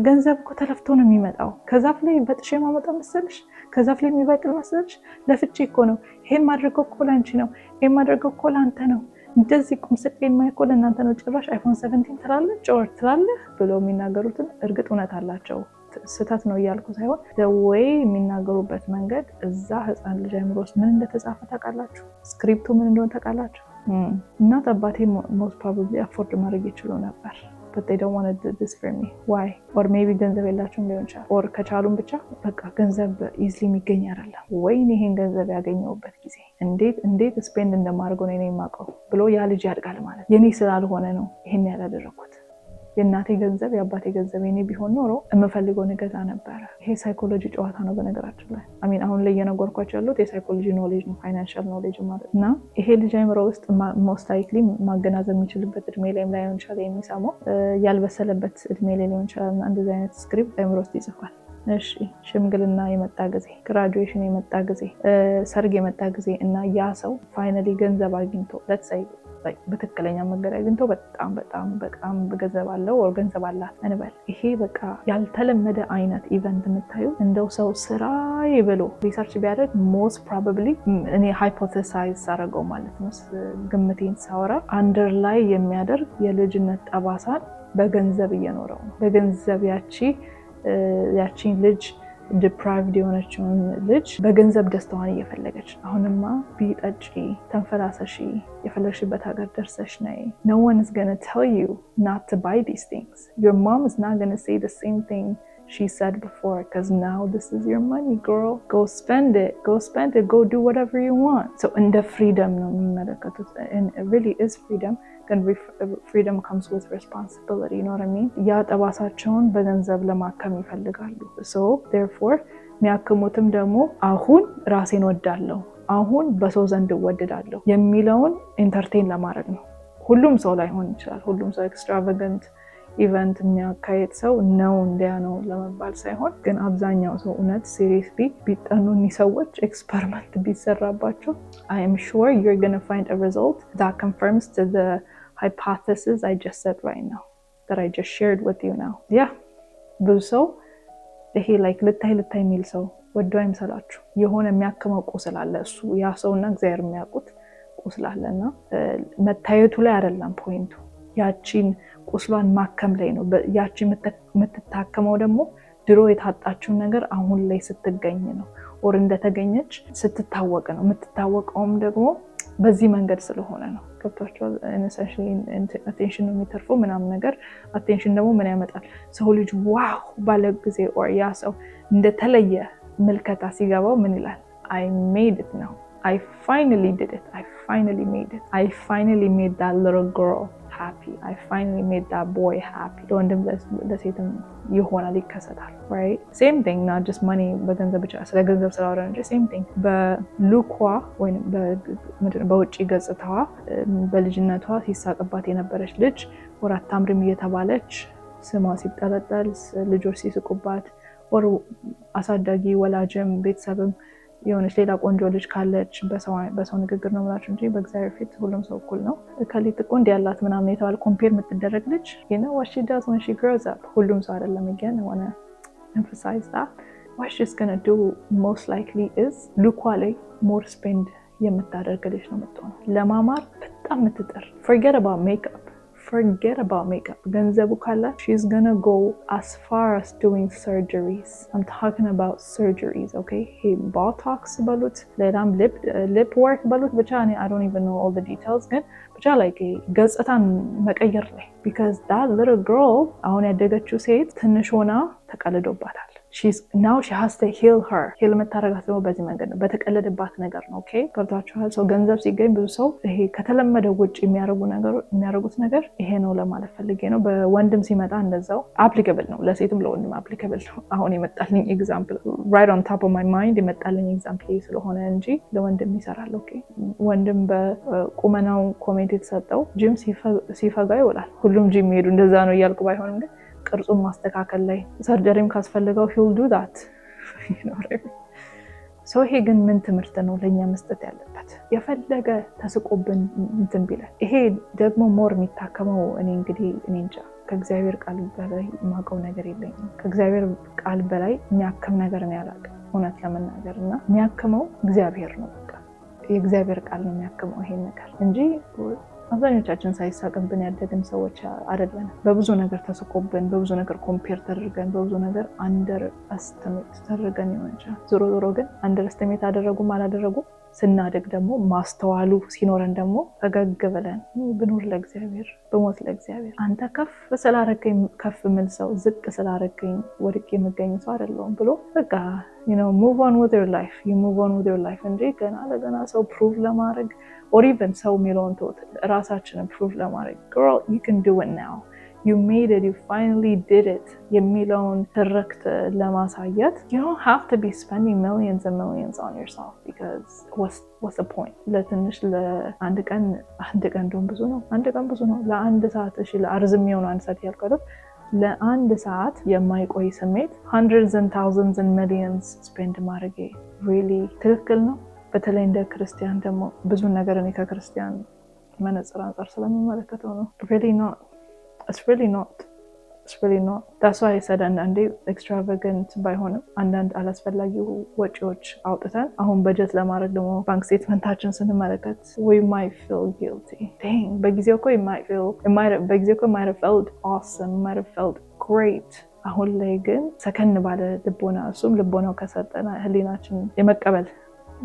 ገንዘብ እኮ ተለፍቶ ነው የሚመጣው። ከዛፍ ላይ በጥሽ ማመጣ መሰልሽ? ከዛፍ ላይ የሚበቅል መሰልሽ? ለፍቼ እኮ ነው። ይሄን ማድረገው እኮ ላንቺ ነው። ይሄን ማድረገው እኮ ላንተ ነው። እንደዚህ ቁም ስቅሌን ማይኮል እናንተ ነው ጭራሽ አይፎን 17 ትላለች ኦር ትላለህ ብለው የሚናገሩትን እርግጥ እውነት አላቸው። ስህተት ነው እያልኩ ሳይሆን ወይ የሚናገሩበት መንገድ እዛ ህፃን ልጅ አይምሮ ውስጥ ምን እንደተጻፈ ታውቃላችሁ? ስክሪፕቱ ምን እንደሆነ ታውቃላችሁ? እናት አባቴ ሞስት ፕሮባብሊ አፎርድ ማድረግ ይችሉ ነበር but they don't want to do this for me. Why? Or maybe ገንዘብ የላቸውም ሊሆን ይችላል። or ከቻሉም ብቻ በቃ ገንዘብ ኢዝሊ የሚገኝ አይደለም ወይ ይሄን ገንዘብ ያገኘውበት ጊዜ እንዴት ስፔንድ እንደማድረገው ነው የማውቀው ብሎ ያ ልጅ ያድጋል ማለት የኔ ስላልሆነ ነው ይሄን ያላደረኩት። የእናቴ ገንዘብ የአባቴ ገንዘብ የኔ ቢሆን ኖሮ የምፈልገው ነገዛ ነበረ። ይሄ ሳይኮሎጂ ጨዋታ ነው በነገራችን ላይ። አሁን ላይ እየነገርኳቸው ያሉት የሳይኮሎጂ ኖሌጅ ነው፣ ፋይናንሻል ኖሌጅ ማለት እና ይሄ ልጅ አይምሮ ውስጥ ሞስት ላይክሊ ማገናዘብ የሚችልበት እድሜ ላይም ላይሆን ይችላል የሚሰማው፣ ያልበሰለበት እድሜ ላይ ሊሆን ይችላል እና እንደዚህ አይነት ስክሪፕት አይምሮ ውስጥ ይጽፋል። እሺ ሽምግልና የመጣ ጊዜ፣ ግራጁዌሽን የመጣ ጊዜ፣ ሰርግ የመጣ ጊዜ እና ያ ሰው ፋይናሊ ገንዘብ አግኝቶ let's say በትክክለኛ መንገድ አግኝቶ በጣም ገንዘብ አለው ወር ገንዘብ አላት እንበል። ይሄ በቃ ያልተለመደ አይነት ኢቨንት የምታዩ እንደው ሰው ስራዬ ብሎ ሪሰርች ቢያደርግ ሞስት ፕሮባብሊ እኔ ሃይፖቴሳይዝ ሳደርገው ማለት ነው ግምቴን ሳወራ አንደር ላይ የሚያደርግ የልጅነት ጠባሳን በገንዘብ እየኖረው ነው። በገንዘብ ያቺን ልጅ ዲፕራይቭድ የሆነችውን ልጅ በገንዘብ ደስታዋን እየፈለገች አሁንማ ቢጠጪ ተንፈላሰሺ የፈለግሽበት ሀገር ደርሰሽ ነይ no one is going to tell you not to buy these things. Your mom is not going to say the same thing she said before because now this is your money girl, go spend it, go do whatever you want. So in the freedom ነው የሚመለከቱት and it really is freedom. Freedom comes with responsibility, you know what I mean? ያ ጠባሳቸውን በገንዘብ ለማከም ይፈልጋሉ። So therefore የሚያክሙትም ደግሞ አሁን ራሴን ወዳለሁ፣ አሁን በሰው ዘንድ እወደዳለሁ የሚለውን ኢንተርቴን ለማድረግ ነው። ሁሉም ሰው ላይሆን ይችላል። ሁሉም ሰው ኤክስትራቫገንት ኢቨንት የሚያካሄድ ሰው ነው እንዲያ ነው ለመባል ሳይሆን ግን አብዛኛው ሰው እውነት ሲሪየስሊ ቢጠኑ እኒህ ሰዎች ኤክስፐሪመንት ቢሰራባቸው I am sure you're going to find a result that confirms to the hypothesis I just said right now, that I just shared with you now. Yeah, ብዙ ሰው ይሄ ልታይ የሚል ሰው ወዶ አይምሰላችሁ። የሆነ የሚያክመው ቁስል አለ። እሱ ያ ሰውና እግዚአብሔር የሚያውቁት ቁስል አለና መታየቱ ላይ አይደለም ፖይንቱ፣ ያቺን ቁስሏን ማከም ላይ ነው። ያቺ የምትታከመው ደግሞ ድሮ የታጣችውን ነገር አሁን ላይ ስትገኝ ነው፣ ኦር እንደተገኘች ስትታወቅ ነው። የምትታወቀውም ደግሞ በዚህ መንገድ ስለሆነ ነው። ገብቷችኋል? ኢንሰንሽሊ አቴንሽን ነው የሚተርፈው ምናምን ነገር። አቴንሽን ደግሞ ምን ያመጣል? ሰው ልጅ ዋው ባለ ጊዜ ኦር ያ ሰው እንደተለየ ምልከታ ሲገባው ምን ይላል? I made it now. I finally did it. I finally made it. I finally made that little girl happy. I finally made that boy happy. ለወንድም ለሴትም ይሆናል፣ ይከሰታል። right? Same thing, not just money, በገንዘብ ብቻ ስለ ገንዘብ ስላወራን እንጂ same thing በሉኳ ወይም በውጪ ገጽታዋ በልጅነቷ ሲሳቅባት የነበረች ልጅ ወር አታምሪም እየተባለች ስሟ ሲጠለጠል ልጆች ሲስቁባት ወር አሳዳጊ ወላጅም ቤተሰብም የሆነች ሌላ ቆንጆ ልጅ ካለች በሰው ንግግር ነው የምላችሁ እንጂ በእግዚአብሔር ፊት ሁሉም ሰው እኩል ነው። ከሊት እኮ እንዲህ ያላት ምናምን የተባለ ኮምፔር የምትደረግ ልጅ what she does when she grows up ሁሉም ሰው አይደለም። again I want to emphasize that what she's gonna do most likely is ሉኳ ላይ more spend የምታደርግ ልጅ ነው የምትሆነው። ለማማር በጣም የምትጥር forget about makeup ገንዘቡ ካላት she's gonna go as far as doing surgeries. I'm talking about surgeries, okay? Hey, botox balut ሌላም lip work balut ብቻ I don't even know all the details ግን ብቻ like ገጽታን መቀየር ላይ because that little girl አሁን ያደገችው ሴት ትንሽ ሆና ተቀልዶባታል። now she has to heal her heal መታረጋት ነው በዚህ መንገድ ነው በተቀለደባት ነገር ነው። ኦኬ ገብታችኋል? ሰው ገንዘብ ሲገኝ ብዙ ሰው ይሄ ከተለመደው ውጭ የሚያደርጉት ነገር ይሄ ነው ለማለት ፈልጌ ነው። በወንድም ሲመጣ እንደዛው applicable ነው፣ ለሴትም ለወንድም applicable ነው። አሁን የመጣልኝ ኤግዛምፕል right on top of my mind የመጣልኝ ኤግዛምፕል ስለሆነ እንጂ ለወንድም ይሰራል። ኦኬ ወንድም በቁመናው ኮሜንት የተሰጠው ጂም ሲፈጋ ይውላል። ሁሉም ጂም የሚሄዱ እንደዛ ነው እያልኩ ባይሆንም ግን ቅርጹን ማስተካከል ላይ ሰርጀሪም ካስፈልገው he'll do that ሰው ይሄ ግን ምን ትምህርት ነው ለኛ መስጠት ያለበት? የፈለገ ተስቆብን እንትን ቢለን ይሄ ደግሞ ሞር የሚታከመው እኔ እንጃ ከእግዚአብሔር ቃል በላይ ማቀው ነገር የለኝም። ከእግዚአብሔር ቃል በላይ የሚያክም ነገር ነው ያላቀው እውነት ለመናገር እና የሚያክመው እግዚአብሔር ነው። በቃ የእግዚአብሔር ቃል ነው የሚያክመው ይሄን ነገር እንጂ አብዛኞቻችን ሳይሳቅብን ያደግን ሰዎች አይደለም። በብዙ ነገር ተስቆብን፣ በብዙ ነገር ኮምፔር ተደርገን፣ በብዙ ነገር አንደር ኤስቲሜት ተደርገን ይሆናል። ዞሮ ግን አንደር ኤስቲሜት አደረጉም አላደረጉም ስናደግ ደግሞ ማስተዋሉ ሲኖረን ደግሞ ፈገግ ብለን ብኖር ለእግዚአብሔር በሞት ለእግዚአብሔር አንተ ከፍ ስላረከኝ ከፍ ምን ሰው ዝቅ ስላረከኝ ወድቄ የምገኝ ሰው አይደለሁም ብሎ በቃ move on with your life. You move on with your life እንጂ ገና ሰው ፕሩቭ ለማድረግ or even ሰው ሚለውን ተውት ራሳችንን ፕሩቭ ለማድረግ girl you can do it now, you made it, you finally did it የሚለውን ትርክት ለማሳየት you don't have to be spending millions and millions on yourself because what's the point? ለትንሽ ለአንድ ቀን እንደውም ብዙ ነው። አንድ ቀን ብዙ ነው። ለአንድ ሰዓት እሺ ለአርዝም የሆነ አንድ ሰዓት ያልከው ለአንድ ሰዓት የማይቆይ ስሜት hundreds and thousands and millions spend ማድረግ really ትክክል ነው? በተለይ እንደ ክርስቲያን ደግሞ ብዙ ነገር እኔ ከክርስቲያን መነጽር አንጻር ስለምመለከተው ነው it's really not that's why I said አንዳንዴ extravagant ባይሆንም አንዳንድ አላስፈላጊ ወጪዎች አውጥተን አሁን በጀት ለማድረግ ደግሞ ባንክ ስቴትመንታችን ስንመለከት we might feel guilty. dang በጊዜው እኮ might have felt awesome, might have felt great. አሁን ላይ ግን ሰከን ባለ ልቦና እሱም ልቦናው ከሰጠና ህሊናችን የመቀበል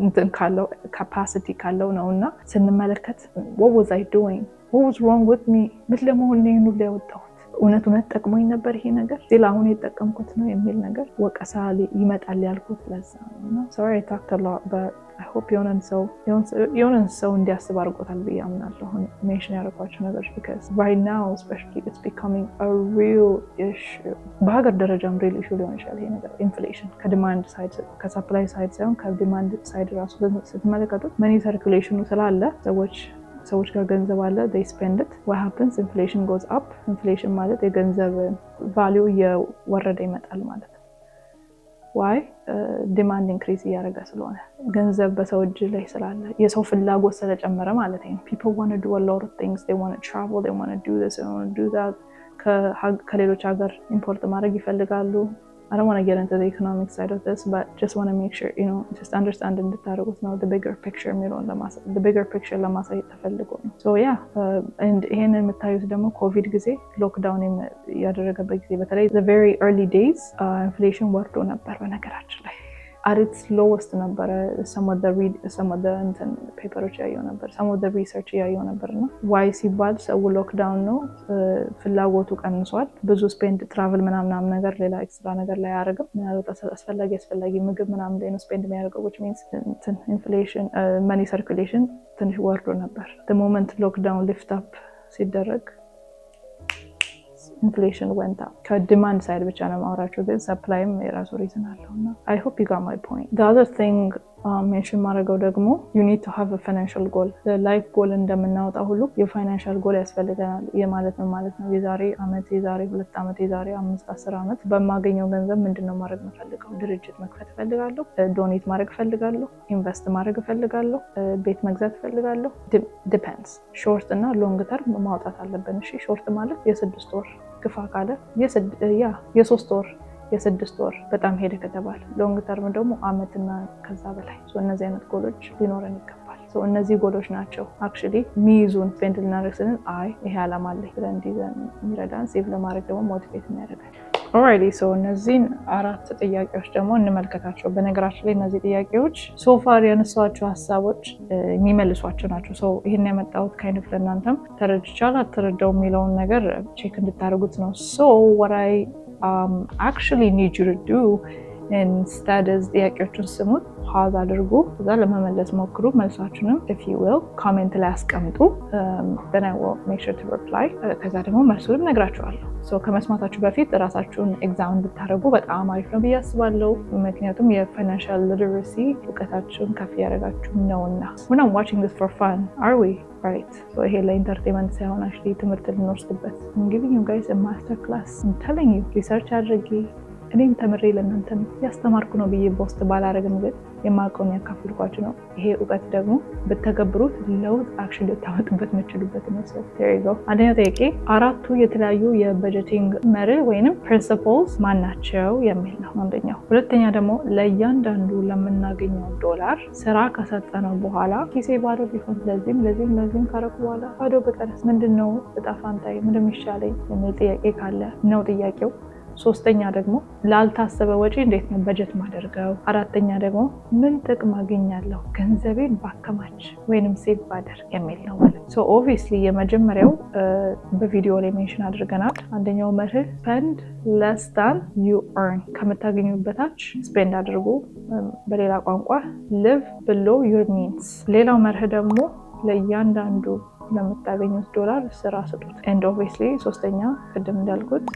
እንትን ካለው capacity ካለው ነውና ስንመለከት what was I doing? What was wrong with me? ምን ለመሆን ነው ይሄን ሁሉ ያወጣሁት? እውነት ጠቅሞኝ ነበር ይሄ ነገር ሌላ አሁን የተጠቀምኩት ነው የሚል ነገር ወቀሳ ይመጣል ያልኩት ለዛ ነው። sorry I talked a lot but I hope የሆነን ሰው እንዲያስብ አድርጎታል ብዬ አምናለሁ ሜንሽን ያደረኳቸው ነገሮች because right now especially it's becoming a real issue. በሀገር ደረጃም real issue ሊሆን ይችላል ይሄ ነገር ኢንፍሌሽን ከዲማንድ ሳይድ ከሰፕላይ ሳይድ ሳይሆን ከዲማንድ ሳይድ ራሱ ስትመለከቱት money circulation ስላለ ሰዎች ጋር ገንዘብ አለ they spend it. what happens? inflation goes up. inflation ማለት የገንዘብ value እየወረደ ይመጣል ማለት ነው። why? demand increase እያደረገ ስለሆነ ገንዘብ በሰው እጅ ላይ ስላለ የሰው ፍላጎት ስለጨመረ ማለት ነው። people want to do a lot of things. they want to travel, they want to do this, they want to do that. ከሌሎች ሀገር ኢምፖርት ማድረግ ይፈልጋሉ። I don't want to get into the economic side of this, but just want to make sure, just understand እንድታደርጉት ነው the bigger picture የሚለውን the bigger picture ለማሳየት ተፈልጎ ነው። so yeah, and ይሄንን የምታዩት ደግሞ ኮቪድ ጊዜ ሎክዳውን ያደረገበት ጊዜ በተለይ the very early days inflation ወርዶ ነበር በነገራችን ላይ at its lowest ነበር። some of the ፔፐሮች ያየው ነበር some of the research ያየው ነበርና why ሲባል ሰው ሎክዳውን ነው ፍላጎቱ ቀንሷል ብዙ ስፔንድ ትራቨል ምናምን ነገር ሌላ ኤክስትራ ነገር ላይ ያደርግም ምናልባት አስፈላጊ ምግብ ምናምን ላይ ነው ስፔንድ የሚያደርገው which means inflation money circulation ትንሽ ወርዶ ነበር። the moment lockdown lift up ሲደረግ inflation went up. ከዲማንድ ሳይድ ብቻ ነው ማውራቸው ግን ሰፕላይም የራሱ ሪዝን አለውና I hope you got my point. the other thing ሜንሽን ማድረገው ደግሞ you need to have a financial goal ላይፍ ጎል እንደምናወጣ ሁሉ የፋይናንሻል ጎል ያስፈልገናል። የማለት ነው ማለት ነው የዛሬ አመት፣ የዛሬ 2 አመት፣ የዛሬ 5-10 አመት በማገኘው ገንዘብ ምንድነው ማድረግ የምፈልገው? ድርጅት መክፈት እፈልጋለሁ፣ ዶኔት ማድረግ እፈልጋለሁ፣ ኢንቨስት ማድረግ እፈልጋለሁ፣ ቤት መግዛት እፈልጋለሁ። ዲፔንድስ። ሾርት እና ሎንግ ተርም ማውጣት አለብን። እሺ ሾርት ማለት የ6 ወር ግፋ ካለ የ3 ወር የ6 ወር በጣም ሄደ ከተባለ፣ ሎንግ ተርም ደግሞ አመትና ከዛ በላይ። እነዚህ አይነት ጎሎች ሊኖረን ይገባል። እነዚህ ጎሎች ናቸው አክቹሊ ሚይዙን ስፔንድ ልናደርግ ስንል አይ ይሄ አላማ አለኝ ብለን እንዲዘን የሚረዳን፣ ሴቭ ለማድረግ ደግሞ ሞቲቬት የሚያደርጋል። ኦልራይት እነዚህን 4 ጥያቄዎች ደግሞ እንመልከታቸው። በነገራችን ላይ እነዚህ ጥያቄዎች ሶፋር ያነሷቸው ሀሳቦች የሚመልሷቸው ናቸው። ይህን ያመጣሁት ካይንፍ ለእናንተም ተረድቻለሁ አልተረዳው የሚለውን ነገር ቼክ እንድታደርጉት ነው። what I actually need you to do instead is ጥያቄዎቹን ስሙት፣ ፓዝ አድርጉ፣ እዛ ለመመለስ ሞክሩ። መልሳችሁንም if you will ኮሜንት ላይ አስቀምጡ። then I will make sure to reply። ከዛ ደግሞ መልሱንም ነግራችኋለሁ። ከመስማታችሁ በፊት ራሳችሁን ኤግዛም ብታደርጉ በጣም አሪፍ ነው ብዬ አስባለሁ። ምክንያቱም የፋይናንሻል ሊተረሲ እውቀታችሁን ከፍ ያደረጋችሁ ነውና። we're not watching this for fun are we? right ይሄ ለኢንተርቴንመንት ሳይሆን actually ትምህርት ልንወስድበት። I'm giving you guys a master class. I'm telling you ሪሰርች አድርጌ እኔም ተምሬ ለእናንተም ያስተማርኩ ነው ብዬ ቦስት ባላረግም ግን የማውቀውን ያካፍልኳችሁ ነው። ይሄ እውቀት ደግሞ ብትተገብሩት ለውጥ አክሽን ልታመጡበት የምትችሉበት ነው። there you go። አንደኛው ጥያቄ 4ቱ የተለያዩ የበጀቲንግ መርህ ወይንም ፕሪንሲፕልስ ማን ናቸው የሚል ነው አንደኛው። ሁለተኛ ደግሞ ለእያንዳንዱ ለምናገኘው ዶላር ስራ ከሰጠነው በኋላ ኪሴ ባዶ ቢሆን ለዚህም ካረኩ በኋላ ባዶ በቀረስ ምንድነው እጣ ፋንታዬ ምንድነው የሚሻለኝ የሚል ጥያቄ ካለ ነው ጥያቄው። ሶስተኛ ደግሞ ላልታሰበ ወጪ እንዴት ነው በጀት ማደርገው? አራተኛ ደግሞ ምን ጥቅም አገኛለሁ ገንዘቤን ባከማች ወይንም ሴቭ ባደርግ የሚል ነው ማለት ነው። ኦብቪየስሊ የመጀመሪያው በቪዲዮ ላይ ሜንሽን አድርገናል። አንደኛው መርህ spend less than you earn፣ ከምታገኙት በታች ስፔንድ አድርጉ። በሌላ ቋንቋ live below your means። ሌላው መርህ ደግሞ ለእያንዳንዱ ለምታገኙት ዶላር ስራ ስጡት። and obviously ሶስተኛ ቅድም እንዳልኩት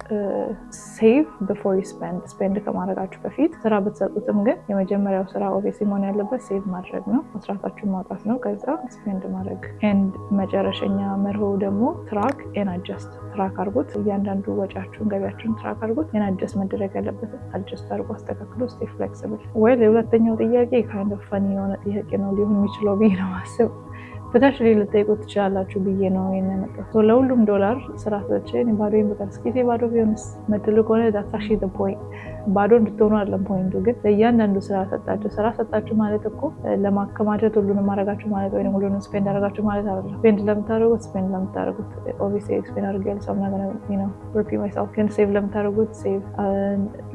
save before you spend ከማድረጋችሁ በፊት ስራ ብትሰጡትም ግን የመጀመሪያው ስራ obviously መሆን ያለበት ሴቭ ማድረግ ነው፣ መስራታችሁን ማውጣት ነው፣ ከዛ ስፔንድ ማድረግ። and መጨረሻኛ መርሆ ደግሞ ትራክ and adjust። ትራክ አድርጉት፣ እያንዳንዱ ወጫችሁን ገቢያችሁን ትራክ አድርጉት። and adjust መደረግ ያለበት adjust አድርጉ፣ አስተካክሉ፣ stay flexible። የሁለተኛው ጥያቄ kind of funny የሆነ ጥያቄ ነው ሊሆን የሚችለው ብዬ ነው ማስብ። በታች ላይ ልጠይቁት ትችላላችሁ ብዬ ነው የመጣሁት። ለሁሉም ዶላር ስራ ሰጥቼ እኔ ባዶዬን በቀርስ ጊዜ ባዶ ቢሆንስ ምትሉ ከሆነ that's actually the point። ባዶ እንድትሆኑ አይደለም ፖይንቱ፣ ግን ለእያንዳንዱ ስራ ሰጣችሁ ማለት እኮ ለማከማቸት ሁሉንም ማድረጋችሁ ማለት ወይም ሁሉንም ስፔንድ አደረጋችሁ ማለት አይደለም። ስፔንድ ለምታደርጉት obviously explain አድርጌያለሁ። ሰው ነገር ነው repeat myself። ግን ሴቭ ለምታደርጉት ሴቭ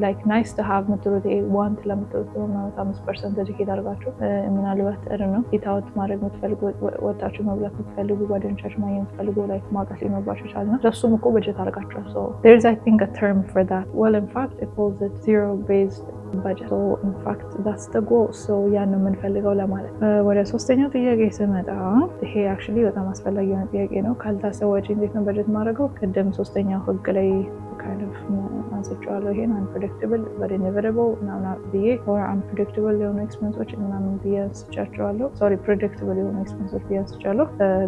like nice to have ምትሉት want ለምትሉት ምናልባት 5% ዴዲኬት አድርጋችሁ ምናልባት ነው ኢታውት ማድረግ የምትፈልጉ ወጣችሁ መብላት የምትፈልጉ ጓደኞቻችሁ ማግኘት የምትፈልጉ ላይ ማውጣት ሊኖርባችሁ ይችላል እና ለሱም እኮ በጀት አድርጋችኋል። so there is I think a term for that. well in fact it calls it zero based budget. so in fact that's the goal. so ያን ነው የምንፈልገው ለማለት። ወደ ሶስተኛው ጥያቄ ስመጣ ይሄ actually በጣም አስፈላጊ የሆነ ጥያቄ ነው። ካልታሰበ ወጪ እንዴት ነው በጀት ማድረገው? ቅድም ሶስተኛው ህግ ላይ kind of አንስቼዋለሁ። ይሄን unpredictable but inevitable ምናምን ብዬ or unpredictable የሆኑ ኤክስፔንሶች ምናምን ብዬ አንስቻቸዋለሁ። predictable የሆኑ ኤክስፔንሶች ብዬ አንስቻለሁ።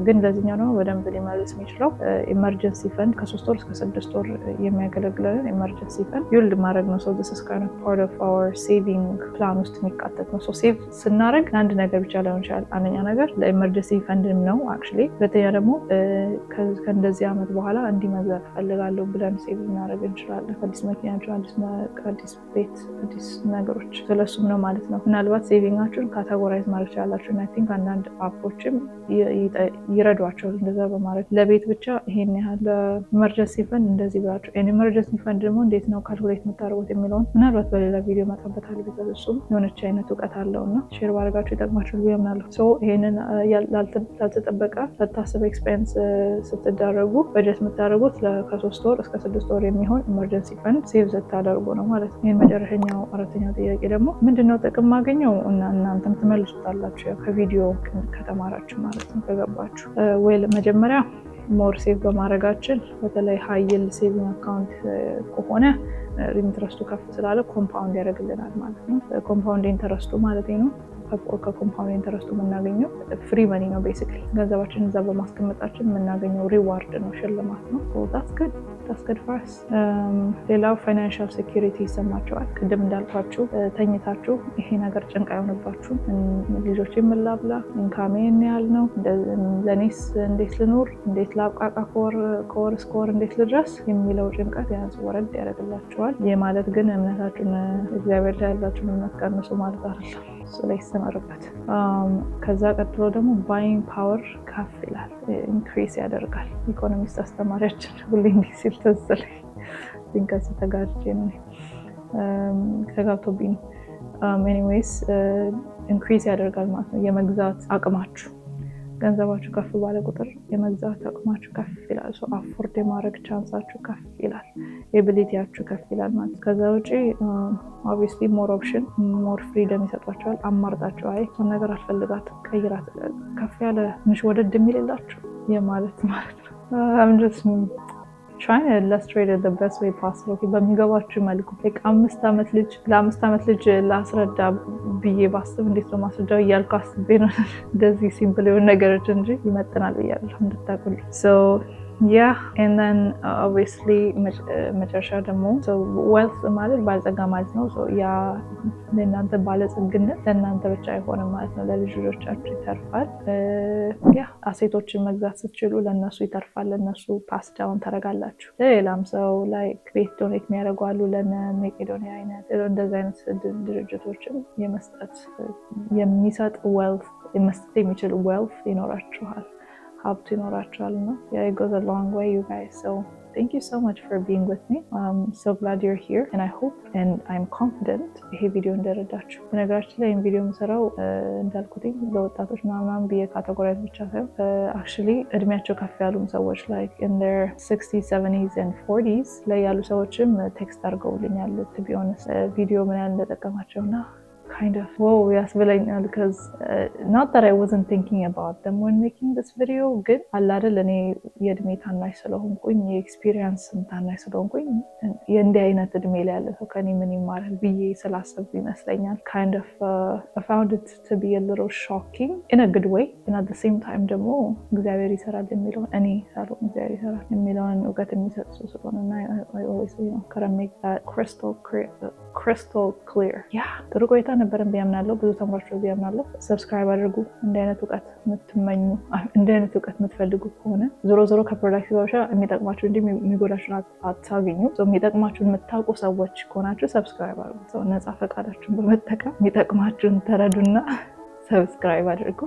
ግን ለዚህኛው ነው በደንብ ሊመልስ የሚችለው ኢመርጀንሲ ፈንድ ከ3 ወር እስከ 6 ወር የሚያገለግለን ኢመርጀንሲ ፈንድ ዩልድ ማድረግ ነው። so this is kind of part of our saving plan ውስጥ የሚካተት ነው። so save ስናደርግ አንድ ነገር ብቻ ላይሆን ይችላል። አንደኛ ነገር ለኢመርጀንሲ ፈንድም ነው actually። ሁለተኛ ደግሞ ከእንደዚህ አመት በኋላ እንዲመግዛት ፈልጋለሁ ብለን ሴቭ ማድረግ እንችላለን። አዲስ መኪና፣ አዲስ ቤት፣ አዲስ ነገሮች ስለሱም ነው ማለት ነው። ምናልባት ሴቪንጋችሁን ካቴጎራይዝ ማድረግ ይችላላችሁ። እና I think አንዳንድ አፖችም ይረዷቸዋል እንደዛ በማድረግ ለቤት ብቻ ይሄን ያህል ኢመርጀንሲ ፈንድ እንደዚህ ብላችሁ ኢመርጀንሲ ፈንድ ደግሞ እንዴት ነው ካልኩሌት የምታደርጉት የሚለውን ምናልባት በሌላ ቪዲዮ መጣበታል። ቢዘዝ እሱም የሆነች አይነት እውቀት አለውና ሼር ባደርጋችሁ ይጠቅማችኋል ብዬ አምናለሁ። ሶ ይሄንን ላልተጠበቀ ለታሰበ ኤክስፔንስ ስትዳረጉ በጀት የምታደርጉት ከ3 ወር እስከ 6 ወር የሚሆን ኢመርጀንሲ ፈንድ ሴቭ ስታደርጉ ነው ማለት ነው። ይሄን መጨረሻኛው አራተኛው ጥያቄ ደግሞ ምንድነው ጥቅም ማገኘው? እና እናንተም ትመልሱታላችሁ ከቪዲዮ ከተማራችሁ ማለት ነው ከገባችሁ። መጀመሪያ ሞር ሴቭ በማድረጋችን በተለይ ሃይ ይልድ ሴቪንግ አካውንት ከሆነ ኢንተረስቱ ከፍ ስላለ ኮምፓውንድ ያደርግልናል ማለት ነው። ኮምፓውንድ ኢንተረስቱ ማለት ነው። ከኮምፓውንድ ኢንተረስቱ የምናገኘው ፍሪ መኒ ነው። ቤሲክሊ ገንዘባችን እዛ በማስቀመጣችን የምናገኘው ሪዋርድ ነው፣ ሽልማት ነው። that's good for us። ሌላው ፋይናንሻል ሴኩሪቲ ይሰማቸዋል። ቅድም እንዳልኳችሁ ተኝታችሁ ይሄ ነገር ጭንቅ አይሆንባችሁ። ልጆች የምላብላ ኢንካሜ ያህል ነው፣ ለኔስ እንዴት ልኖር፣ እንዴት ላብቃቃ፣ ከወር እስከ ወር እንዴት ልድረስ የሚለው ጭንቀት ያንስ ወረድ ያደርግላችኋል። ይህ ማለት ግን እምነታችሁን እግዚአብሔር ላይ ያላችሁን እምነት ቀንሱ ማለት አይደለም። እሱ ላይ ይሰመርበት። ከዛ ቀጥሎ ደግሞ ባይንግ ፓወር ከፍ ይላል፣ ኢንክሪስ ያደርጋል። ኢኮኖሚስት አስተማሪያችን ሁሌ እንዲህ ሲል ተዘለኝ ድንከስ ተጋርቼ ነው ተጋብቶብኝ ነው። ኤኒዌይስ ኢንክሪስ ያደርጋል ማለት ነው። የመግዛት አቅማችሁ ገንዘባችሁ ከፍ ባለ ቁጥር የመግዛት አቅማችሁ ከፍ ይላል። አፎርድ የማድረግ ቻንሳችሁ ከፍ ይላል። ኤቢሊቲያችሁ ከፍ ይላል ማለት። ከዛ ውጪ ኦብቪየስሊ ሞር ኦፕሽን ሞር ፍሪደም ይሰጧቸዋል። አማርጣቸው አይ ነገር አልፈልጋት ቀይራት ከፍ ያለ ትንሽ ወደድ የሚል የላችሁ የማለት ማለት ነው። trying to illustrate it the best way possible በሚገባችሁ መልኩ ለአምስት ዓመት ልጅ ላስረዳ ብዬ ባስብ እንዴት ነው ማስረዳው እያልኩ አስቤ ነው እንደዚህ ሲምፕል የሆኑ ነገሮች እንጂ ይመጥናል ብያለሁ እንድታውቁልኝ። Yeah, and then obviously መጨረሻ ደግሞ wealth ማለት ባለጸጋ ማለት ነው። ያ ለእናንተ ባለጸግነት ለእናንተ ብቻ አይሆንም ማለት ነው፣ ለልጅ ልጆቻችሁ ይተርፋል። ያ አሴቶችን መግዛት ስትችሉ ለእነሱ ይተርፋል፣ ለእነሱ ፓስ ዳውን ታደርጋላችሁ። ለሌላም ሰው ላይ ቤት ዶኔት የሚያደርጉ አሉ፣ ለነ መቄዶንያ አይነት እንደዚህ አይነት ድርጅቶችን የሚሰጥ wealth መስጠት የሚችል wealth ይኖራችኋል፣ ሀብቱ ይኖራችኋል ነው። it goes a long way you guys. So thank you so much for being with me. I'm so glad you're here and I hope and I'm confident ይሄ ቪዲዮ እንደረዳችሁ። በነገራችን ላይ ቪዲዮ የምሰራው እንዳልኩትኝ ለወጣቶች ምናምን ብዬ ካቴጎራይዝ ብቻ ሳይሆን actually እድሜያቸው ከፍ ያሉም ሰዎች like in their 60s 70s and 40s ላይ ያሉ ሰዎችም ቴክስት አድርገውልኛል to be honest ቪዲዮ ምን ያህል እንደጠቀማቸውና kind of whoa ያስብለኛል because not that I wasn't thinking about them when making this video ግን አለ አይደል እኔ የእድሜ ታናሽ ስለሆንኩኝ የኤክስፒሪየንስ ታናሽ ስለሆንኩኝ የእንዲህ አይነት እድሜ ላይ ያለ ሰው ከኔ ምን ይማራል ብዬ ስላሰብኩ ይመስለኛል kind of I found it to be a little shocking in a good way and at the same time ደግሞ እግዚአብሔር ይሰራል የሚለውን እኔ ሳልሆን እግዚአብሔር ይሰራል የሚለውን እውቀት የሚሰጥ ሰው ስለሆነና I always gotta make that crystal clear yeah ጥሩ ቆይታ ነበረን ብያምናለሁ። ብዙ ተምራችሁ ብያምናለሁ። ሰብስክራይብ አድርጉ። እንዲህ አይነት እውቀት የምትመኙ እንዲህ አይነት እውቀት የምትፈልጉ ከሆነ ዞሮ ከፕሮዳክት ባሻ የሚጠቅማችሁ እንጂ የሚጎዳችሁ አታገኙ። የሚጠቅማችሁን የምታውቁ ሰዎች ከሆናችሁ ሰብስክራይብ አድርጉ። ነፃ ፈቃዳችሁን በመጠቀም የሚጠቅማችሁን ተረዱና ሰብስክራይብ አድርጉ።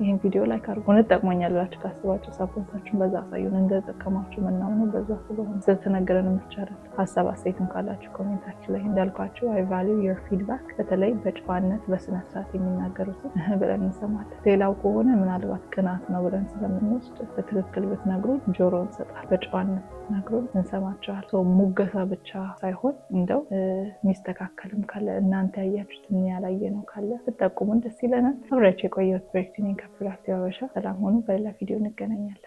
ይሄን ቪዲዮ ላይክ አድርጉ። ጠቅሞኛል ብላችሁ ካስባችሁ ሰፖርታችሁን በዛ አሳዩን። እንደተጠቀማችሁ ምናምን በዛ ስለሆነ ስለተነገረን የምትቻለው ሀሳብ አስተያየትም ካላችሁ ኮሜንታችሁ ላይ እንዳልኳችሁ I value your feedback። በተለይ በጨዋነት በስነ ስርዓት የሚናገሩት ብለን እንሰማለን። ሌላው ከሆነ ምናልባት ቅናት ነው ብለን ስለምንወስድ በትክክል ብትነግሩ ጆሮ እንሰጣለን። በጨዋነት ነግሩን እንሰማቸዋል። ሙገሳ ብቻ ሳይሆን እንደው ሚስተካከልም ካለ እናንተ ያያችሁትን ያላየ ነው ካለ ብትጠቁሙን ደስ ይለናል። አብራችሁ የቆየሁት ብሬክቲኒ ከፕሮዳክቲቭ ሀበሻ። ሰላም ሆኑ። በሌላ ቪዲዮ እንገናኛለን።